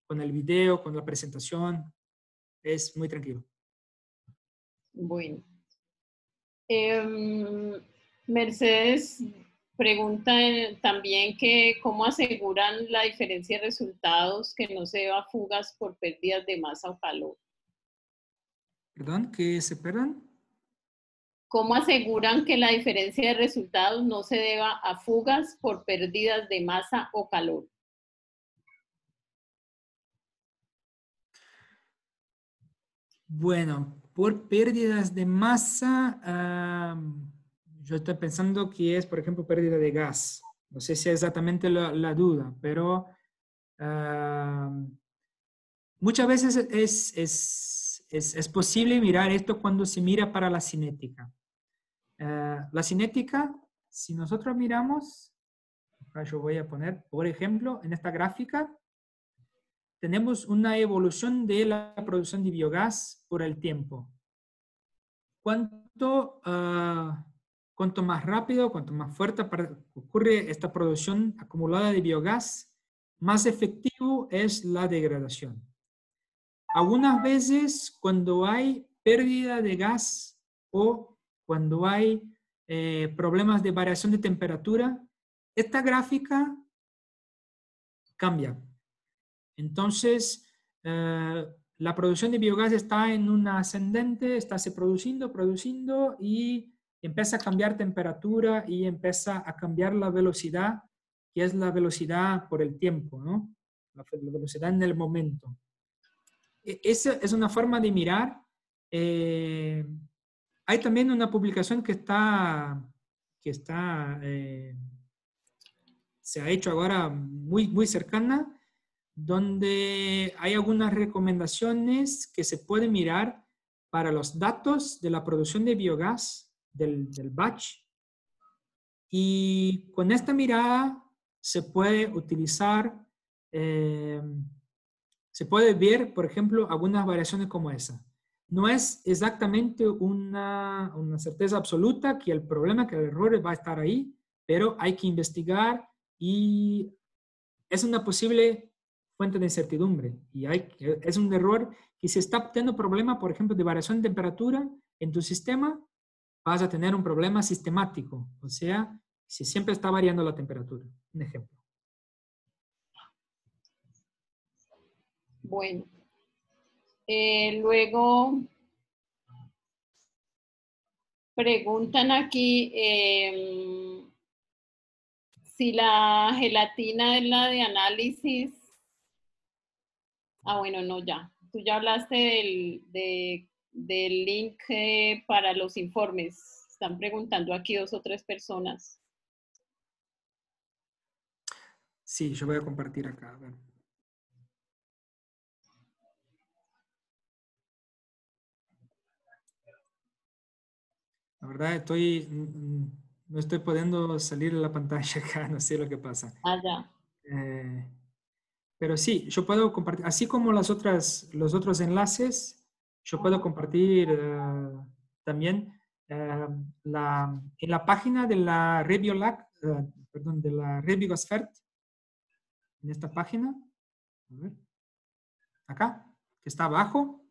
el video, con la presentación. Es muy tranquilo. Bueno. Mercedes pregunta también que cómo aseguran la diferencia de resultados que no se deba a fugas por pérdidas de masa o calor. ¿Perdón? ¿Qué se perdón? ¿Cómo aseguran que la diferencia de resultados no se deba a fugas por pérdidas de masa o calor? Bueno, por pérdidas de masa, yo estoy pensando que es, por ejemplo, pérdida de gas. No sé si es exactamente la duda, pero muchas veces es posible mirar esto cuando se mira para la cinética. La cinética, si nosotros miramos, acá yo voy a poner, por ejemplo, en esta gráfica, tenemos una evolución de la producción de biogás por el tiempo. Cuanto más rápido, cuanto más fuerte ocurre esta producción acumulada de biogás, más efectivo es la degradación. Algunas veces, cuando hay pérdida de gas o cuando hay problemas de variación de temperatura, esta gráfica cambia. Entonces, la producción de biogás está en una ascendente, está se produciendo y empieza a cambiar temperatura y empieza a cambiar la velocidad, que es la velocidad por el tiempo, ¿no? La velocidad en el momento. Esa es una forma de mirar. Hay también una publicación que se ha hecho ahora muy cercana, donde hay algunas recomendaciones que se pueden mirar para los datos de la producción de biogás del batch. Y con esta mirada se puede utilizar, se puede ver, por ejemplo, algunas variaciones como esa. No es exactamente una certeza absoluta que el problema, que el error va a estar ahí, pero hay que investigar y es una posible fuente de incertidumbre. Y es un error que si está teniendo problema, por ejemplo, de variación de temperatura en tu sistema, vas a tener un problema sistemático. O sea, si siempre está variando la temperatura. Un ejemplo. Bueno. Luego preguntan aquí si la gelatina es la de análisis. Ah, bueno, no, ya. Tú ya hablaste del link para los informes. Están preguntando aquí 2 o 3 personas. Sí, yo voy a compartir acá. A ver. La verdad, no estoy pudiendo salir de la pantalla acá, no sé lo que pasa. Ah, ya. Pero sí, yo puedo compartir, así como los otros enlaces, yo puedo compartir también en la página de la Rebiolac, perdón, de la Rebiosfert, en esta página, a ver, acá, que está abajo.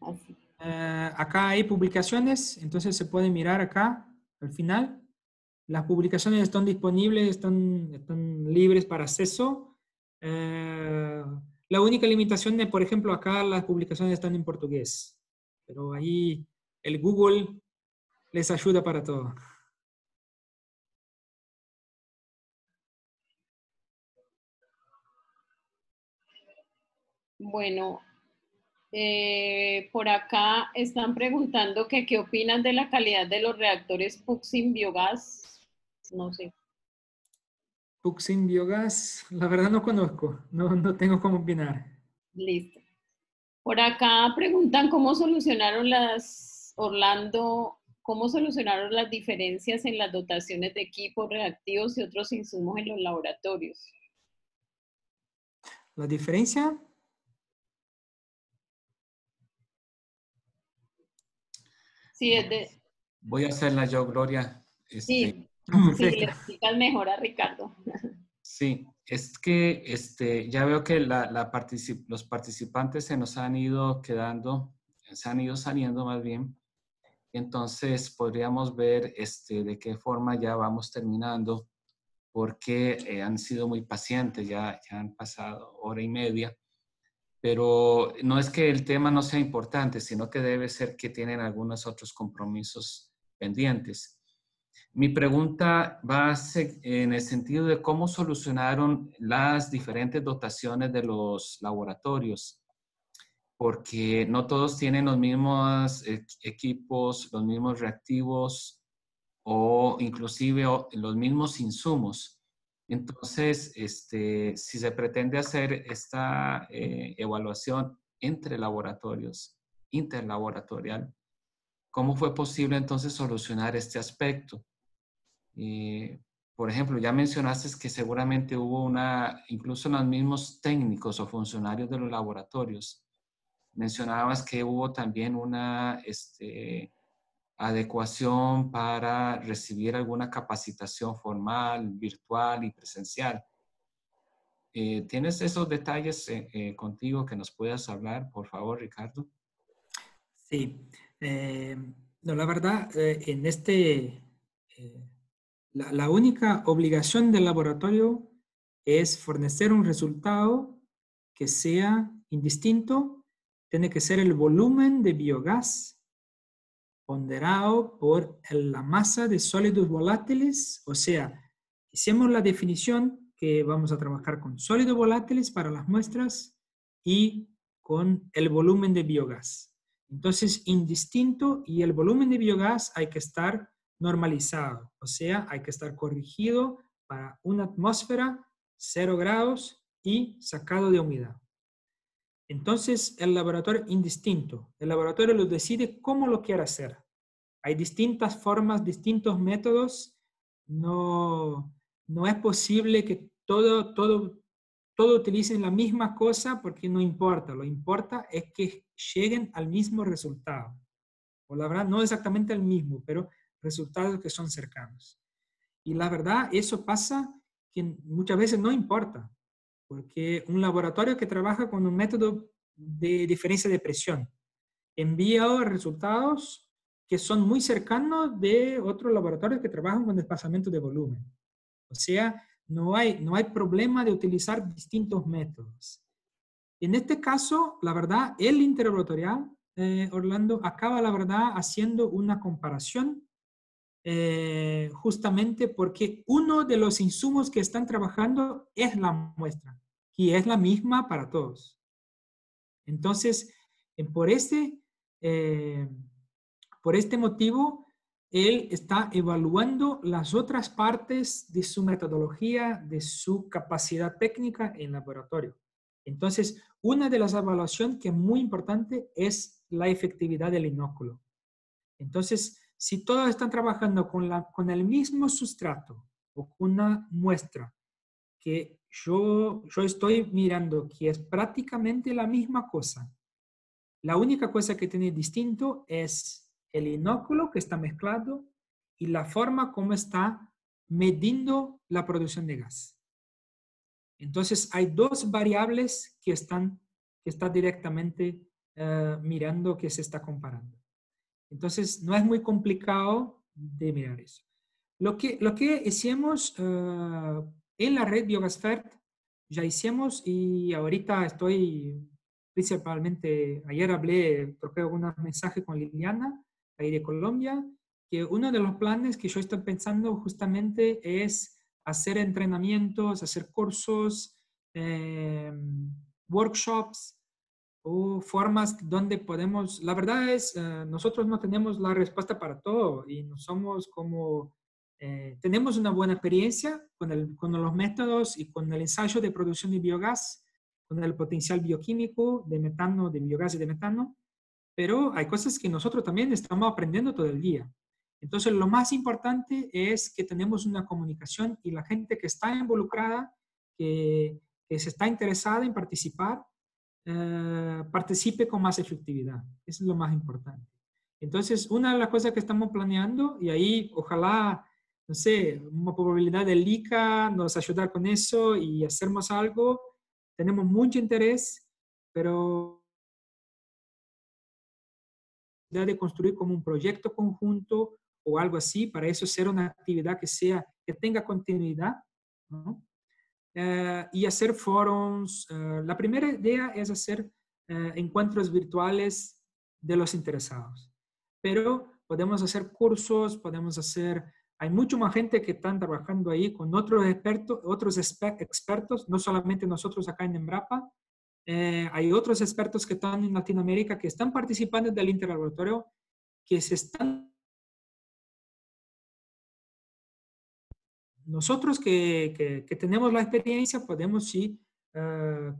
Así. Acá hay publicaciones, entonces se puede mirar acá al final. Las publicaciones están disponibles, están libres para acceso. La única limitación es, por ejemplo, acá las publicaciones están en portugués, pero ahí el Google les ayuda para todo. Bueno, por acá están preguntando que qué opinan de la calidad de los reactores PUC sin biogás. No sé. Puxin Biogás, la verdad no conozco, no tengo cómo opinar. Listo. Por acá preguntan cómo solucionaron cómo solucionaron las diferencias en las dotaciones de equipos reactivos y otros insumos en los laboratorios. ¿La diferencia? Sí, es de... Voy a hacerla yo, Gloria. Sí, sí, le Perfecto. explicas mejor a Ricardo. Sí, es que ya veo que los participantes se nos han ido quedando, se han ido saliendo más bien. Entonces podríamos ver de qué forma ya vamos terminando, porque han sido muy pacientes, ya han pasado hora y media. Pero no es que el tema no sea importante, sino que debe ser que tienen algunos otros compromisos pendientes. Mi pregunta va a ser en el sentido de cómo solucionaron las diferentes dotaciones de los laboratorios, porque no todos tienen los mismos equipos, los mismos reactivos o inclusive los mismos insumos. Entonces, si se pretende hacer esta evaluación entre laboratorios, interlaboratorial, ¿cómo fue posible entonces solucionar este aspecto? Por ejemplo, ya mencionaste que seguramente hubo incluso los mismos técnicos o funcionarios de los laboratorios. Mencionabas que hubo también una adecuación para recibir alguna capacitación formal, virtual y presencial. ¿Tienes esos detalles contigo que nos puedas hablar, por favor, Ricardo? Sí. No, la verdad, la única obligación del laboratorio es fornecer un resultado que sea indistinto. Tiene que ser el volumen de biogás ponderado por la masa de sólidos volátiles. O sea, hicimos la definición que vamos a trabajar con sólidos volátiles para las muestras y con el volumen de biogás. Entonces, indistinto, y el volumen de biogás hay que estar normalizado, o sea, hay que estar corregido para una atmósfera, 0 grados y sacado de humedad. Entonces, el laboratorio indistinto, el laboratorio lo decide cómo lo quiere hacer. Hay distintas formas, distintos métodos. No es posible que todo utilicen la misma cosa porque no importa. Lo importa es que lleguen al mismo resultado. O la verdad, no exactamente el mismo, pero resultados que son cercanos. Y la verdad, eso pasa que muchas veces no importa. Porque un laboratorio que trabaja con un método de diferencia de presión envía resultados que son muy cercanos de otros laboratorios que trabajan con desplazamiento de volumen. O sea, no hay problema de utilizar distintos métodos. En este caso, la verdad, el interlaboratorial, Orlando, acaba, la verdad, haciendo una comparación justamente porque uno de los insumos que están trabajando es la muestra y es la misma para todos. Entonces, por este motivo, él está evaluando las otras partes de su metodología, de su capacidad técnica en laboratorio. Entonces, una de las evaluaciones que es muy importante es la efectividad del inóculo. Entonces, si todos están trabajando con el mismo sustrato o con una muestra que yo estoy mirando que es prácticamente la misma cosa, la única cosa que tiene distinto es el inóculo que está mezclado y la forma como está midiendo la producción de gas. Entonces, hay dos variables que está directamente mirando, que se está comparando. Entonces, no es muy complicado de mirar eso. Lo que hicimos en la red Biogasfert, ya hicimos, y ahorita estoy principalmente, ayer hablé, troqué algunos mensajes con Liliana, ahí de Colombia, que uno de los planes que yo estoy pensando justamente es hacer entrenamientos, hacer cursos, workshops, o formas donde podemos, la verdad es, nosotros no tenemos la respuesta para todo y no somos como Tenemos una buena experiencia con los métodos y con el ensayo de producción de biogás, con el potencial bioquímico de metano, de biogás y de metano, pero hay cosas que nosotros también estamos aprendiendo todo el día. Entonces, lo más importante es que tenemos una comunicación y la gente que está involucrada, que se está interesada en participar, participe con más efectividad. Eso es lo más importante. Entonces, una de las cosas que estamos planeando, y ahí ojalá, no sé, una probabilidad del ICA nos ayudar con eso y hacernos algo. Tenemos mucho interés, pero de construir como un proyecto conjunto o algo así, para eso ser una actividad que tenga continuidad, ¿no? Y hacer foros. La primera idea es hacer encuentros virtuales de los interesados, pero podemos hacer cursos, hay mucho más gente que están trabajando ahí con otros expertos, no solamente nosotros acá en Embrapa. Hay otros expertos que están en Latinoamérica que están participando del interlaboratorio, que se están... Nosotros que tenemos la experiencia podemos sí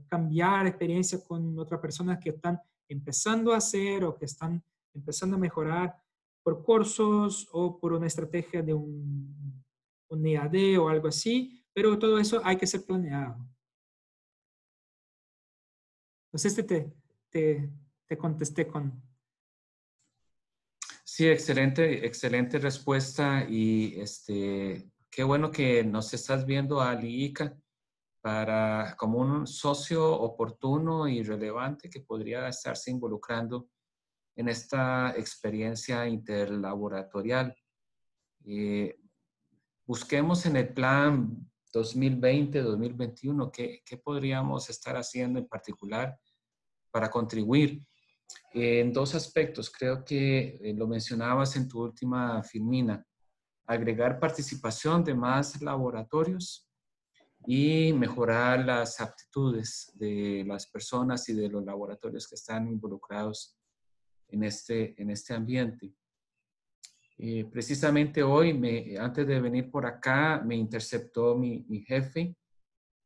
cambiar experiencia con otras personas que están empezando a hacer o que están empezando a mejorar por cursos o por una estrategia de un EAD o algo así, pero todo eso hay que ser planeado. Entonces te contesté con... Sí, excelente, excelente respuesta y qué bueno que nos estás viendo a IICA para como un socio oportuno y relevante que podría estarse involucrando en esta experiencia interlaboratorial. Busquemos en el plan 2020-2021 qué podríamos estar haciendo en particular para contribuir. En dos aspectos, creo que lo mencionabas en tu última filmina, agregar participación de más laboratorios y mejorar las aptitudes de las personas y de los laboratorios que están involucrados en este ambiente. Precisamente hoy, antes de venir por acá, me interceptó mi jefe,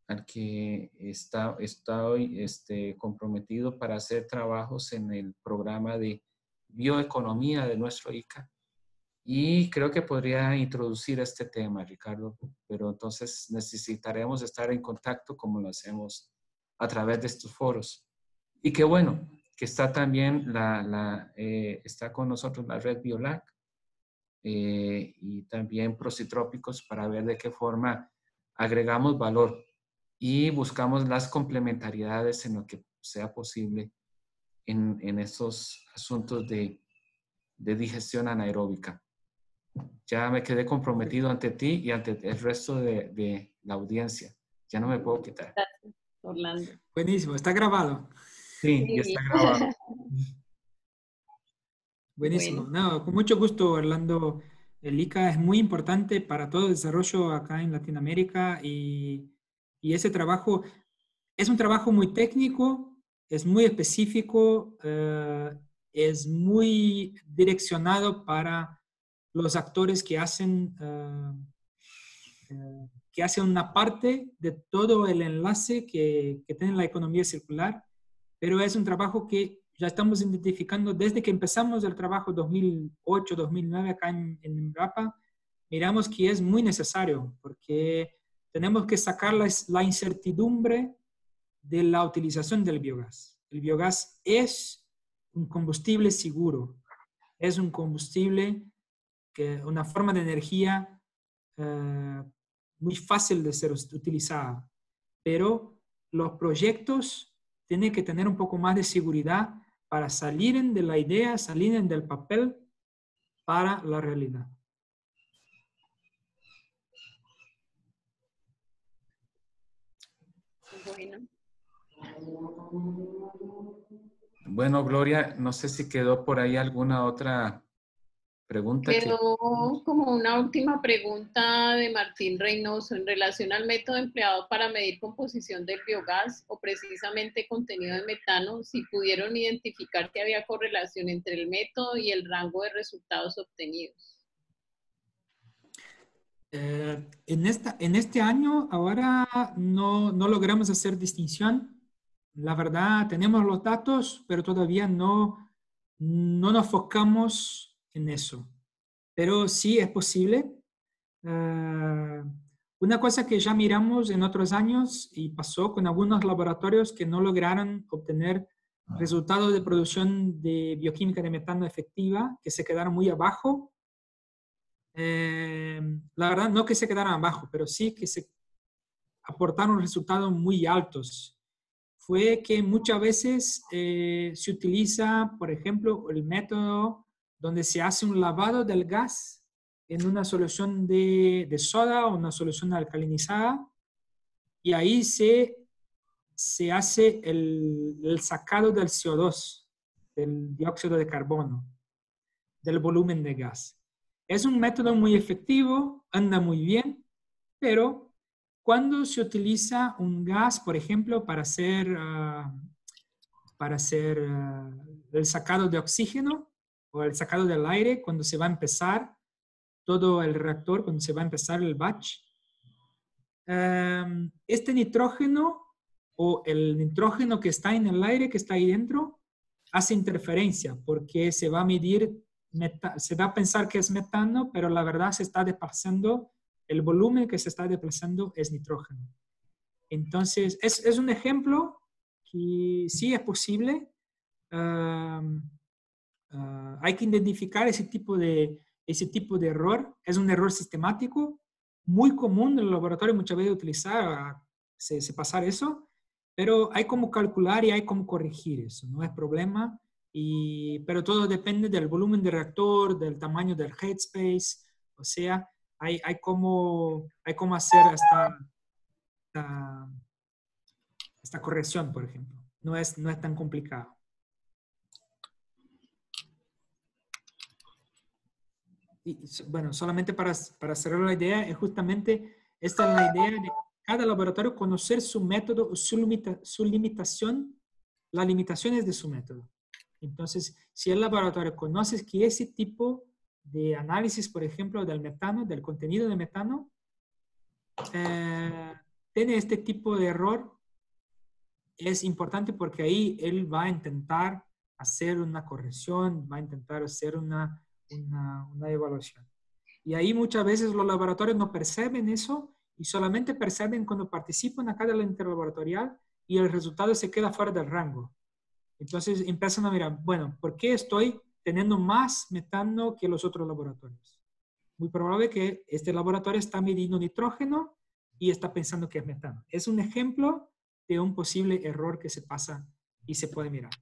al que estoy comprometido para hacer trabajos en el programa de bioeconomía de nuestro ICA. Y creo que podría introducir este tema, Ricardo, pero entonces necesitaremos estar en contacto como lo hacemos a través de estos foros. Y qué bueno que está también está con nosotros la red Biolac y también Procitrópicos para ver de qué forma agregamos valor y buscamos las complementariedades en lo que sea posible en estos asuntos de digestión anaeróbica. Ya me quedé comprometido ante ti y ante el resto de la audiencia. Ya no me puedo quitar. Gracias, Orlando. Buenísimo, está grabado. Sí, ya está grabado. Buenísimo. Bueno. No, con mucho gusto, Orlando. El ICA es muy importante para todo el desarrollo acá en Latinoamérica y ese trabajo es un trabajo muy técnico, es muy específico, es muy direccionado para los actores que hacen una parte de todo el enlace que tiene la economía circular, pero es un trabajo que ya estamos identificando desde que empezamos el trabajo 2008-2009 acá en Embrapa. Miramos que es muy necesario porque tenemos que sacar la incertidumbre de la utilización del biogás. El biogás es un combustible seguro, es un combustible una forma de energía muy fácil de ser utilizada, pero los proyectos tienen que tener un poco más de seguridad para salir de la idea, salir del papel para la realidad. Bueno, Gloria, no sé si quedó por ahí alguna otra pregunta. Quedó como una última pregunta de Martín Reynoso en relación al método empleado para medir composición del biogás o precisamente contenido de metano, si pudieron identificar que había correlación entre el método y el rango de resultados obtenidos. En este año, ahora no logramos hacer distinción. La verdad, tenemos los datos, pero todavía no nos enfocamos en eso. Pero sí es posible. Eh, una cosa que ya miramos en otros años y pasó con algunos laboratorios que no lograron obtener resultados de producción de bioquímica de metano efectiva, que se quedaron muy abajo. La verdad, no que se quedaran abajo, pero sí que se aportaron resultados muy altos. Fue que muchas veces se utiliza, por ejemplo, el método donde se hace un lavado del gas en una solución de soda o una solución alcalinizada y ahí se hace el sacado del CO2, del dióxido de carbono, del volumen de gas. Es un método muy efectivo, anda muy bien, pero cuando se utiliza un gas, por ejemplo, para hacer el sacado de oxígeno o el sacado del aire, cuando se va a empezar todo el reactor, cuando se va a empezar el batch, este nitrógeno o el nitrógeno que está en el aire, que está ahí dentro, hace interferencia porque se va a medir, se va a pensar que es metano, pero la verdad se está desplazando, el volumen que se está desplazando es nitrógeno. Entonces, es un ejemplo que sí es posible. Hay que identificar ese tipo de error. Es un error sistemático, muy común en el laboratorio muchas veces utilizar, se pasar eso, pero hay como calcular y hay como corregir eso, no es problema. Pero todo depende del volumen del reactor, del tamaño del headspace, o sea, hay como hacer esta corrección, por ejemplo. No es tan complicado. Y, bueno, solamente para cerrar la idea, es justamente esta es la idea de cada laboratorio conocer su método, su limitación, las limitaciones de su método. Entonces, si el laboratorio conoce que ese tipo de análisis, por ejemplo, del metano, del contenido de metano, tiene este tipo de error, es importante porque ahí él va a intentar hacer una corrección, va a intentar hacer una evaluación. Y ahí muchas veces los laboratorios no perciben eso y solamente perciben cuando participan acá de la interlaboratorial y el resultado se queda fuera del rango. Entonces empiezan a mirar, bueno, ¿por qué estoy teniendo más metano que los otros laboratorios? Muy probable que este laboratorio está midiendo nitrógeno y está pensando que es metano. Es un ejemplo de un posible error que se pasa y se puede mirar.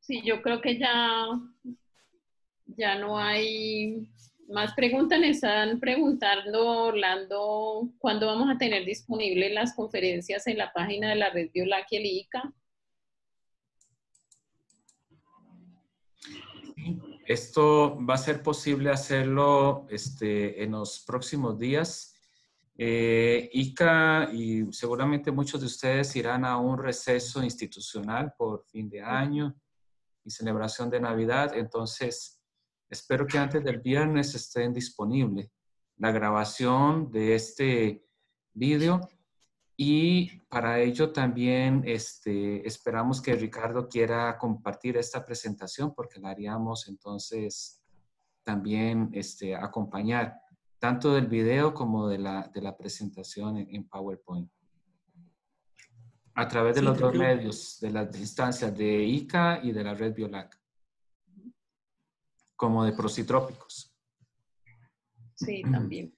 Sí, yo creo que ya no hay más preguntas. Me están preguntando, Orlando, ¿cuándo vamos a tener disponibles las conferencias en la página de la Red Biolac y el ICA? Esto va a ser posible hacerlo en los próximos días. ICA y seguramente muchos de ustedes irán a un receso institucional por fin de año y celebración de Navidad. Entonces, espero que antes del viernes estén disponible la grabación de este vídeo. Y para ello también esperamos que Ricardo quiera compartir esta presentación porque la haríamos entonces también acompañar tanto del video como de la presentación en PowerPoint. A través de los dos medios, de las instancias de ICA y de la Red Biolac, como de Procitrópicos. Sí, también.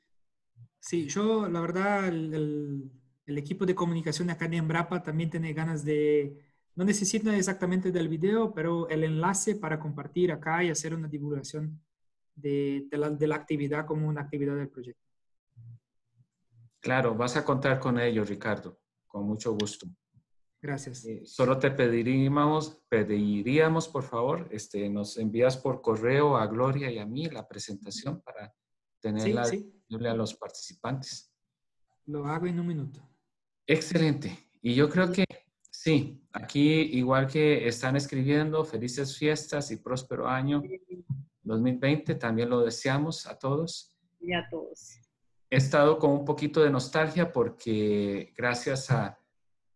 Sí, yo la verdad el equipo de comunicación acá en Embrapa también tiene ganas de, no necesita exactamente del video, pero el enlace para compartir acá y hacer una divulgación de la actividad como una actividad del proyecto. Claro, vas a contar con ello, Ricardo, con mucho gusto. Gracias. Solo te pediríamos, por favor, nos envías por correo a Gloria y a mí la presentación para tenerla disponible a los participantes. Lo hago en un minuto. Excelente. Y yo creo que Sí, aquí igual que están escribiendo, felices fiestas y próspero año 2020, también lo deseamos a todos. Y a todos. He estado con un poquito de nostalgia porque gracias a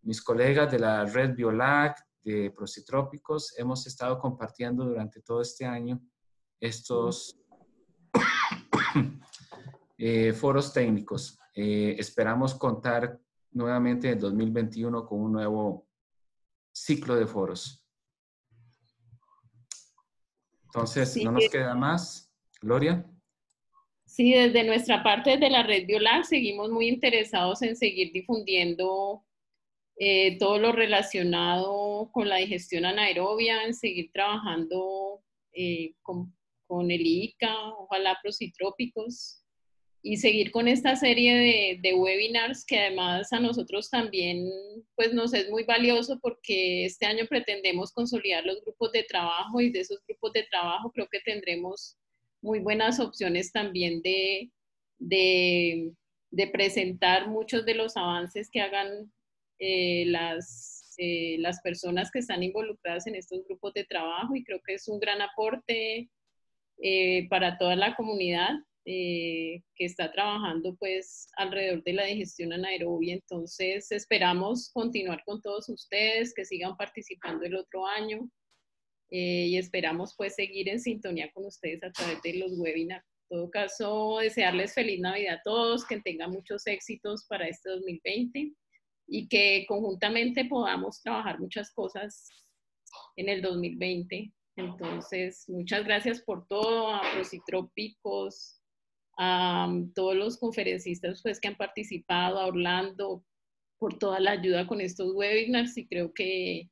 mis colegas de la red Biolac, de Procitrópicos, hemos estado compartiendo durante todo este año estos foros técnicos. Esperamos contar nuevamente en 2021 con un nuevo ciclo de foros. Entonces, Sí, no nos queda más. Gloria. sí, desde nuestra parte de la red Biolac seguimos muy interesados en seguir difundiendo todo lo relacionado con la digestión anaerobia, en seguir trabajando con el ICA, ojalá Procitrópicos, y seguir con esta serie de webinars que además a nosotros también pues nos es muy valioso porque este año pretendemos consolidar los grupos de trabajo y de esos grupos de trabajo creo que tendremos muy buenas opciones también de presentar muchos de los avances que hagan las personas que están involucradas en estos grupos de trabajo y creo que es un gran aporte para toda la comunidad que está trabajando pues alrededor de la digestión anaerobia. Entonces esperamos continuar con todos ustedes, que sigan participando el otro año y esperamos pues seguir en sintonía con ustedes a través de los webinars. En todo caso, desearles feliz Navidad a todos, que tengan muchos éxitos para este 2020 y que conjuntamente podamos trabajar muchas cosas en el 2020. Entonces, muchas gracias por todo, a Procitrópicos, a todos los conferencistas pues, que han participado, a Orlando, por toda la ayuda con estos webinars y creo que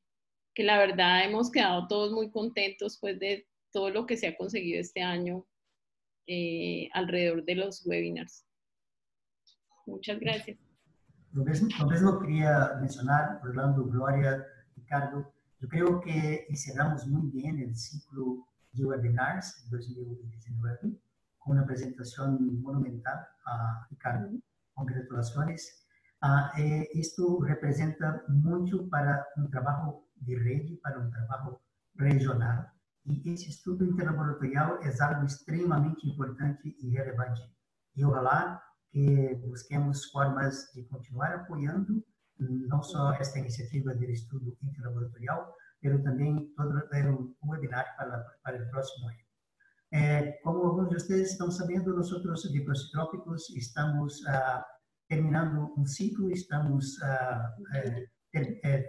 la verdad hemos quedado todos muy contentos pues, de todo lo que se ha conseguido este año alrededor de los webinars. Muchas gracias. Lo mismo quería mencionar, Orlando, Gloria, Ricardo. Yo creo que cerramos muy bien el ciclo de webinars 2019 con una presentación monumental a Ricardo. Congratulaciones. Esto representa mucho para un trabajo de red, para un trabajo regional. Y ese estudio interlaboratorial es algo extremadamente importante y relevante. Y ojalá que busquemos formas de continuar apoiando não só esta iniciativa do estudo interlaboratorial, mas também todo o webinar para o próximo ano. Como alguns de vocês estão sabendo, nós de Procitrópicos estamos terminando um ciclo, estamos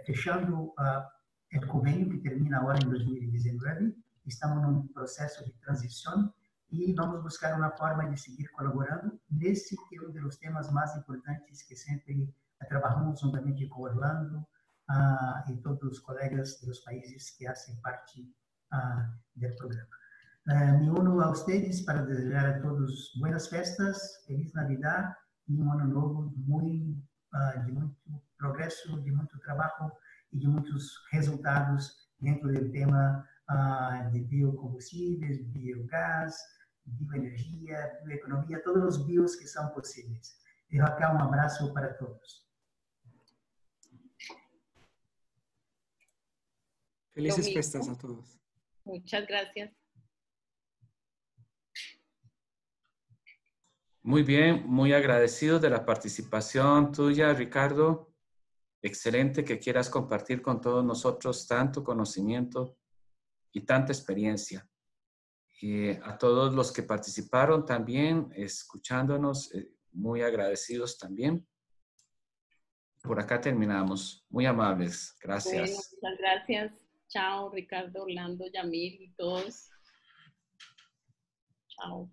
fechando o convênio que termina agora em 2019, estamos num processo de transição e vamos buscar uma forma de seguir colaborando nesse que é um dos temas mais importantes que sempre trabalhamos juntamente com Orlando e todos os colegas dos países que fazem parte do programa. Me uno a vocês para desejar a todos buenas festas, feliz Navidad e um ano novo de muito progresso, de muito trabalho e de muitos resultados dentro do tema de biocombustíveis, biogás, bioenergia, bioeconomia, todos os bios que são possíveis. E acá um abraço para todos. Felices fiestas a todos. Muchas gracias. Muy bien, muy agradecidos de la participación tuya, Ricardo. Excelente que quieras compartir con todos nosotros tanto conocimiento y tanta experiencia. A todos los que participaron también, escuchándonos, muy agradecidos también. Por acá terminamos. Muy amables. Gracias. Bueno, muchas gracias. Chao, Ricardo, Orlando, Yamil y todos. Chao.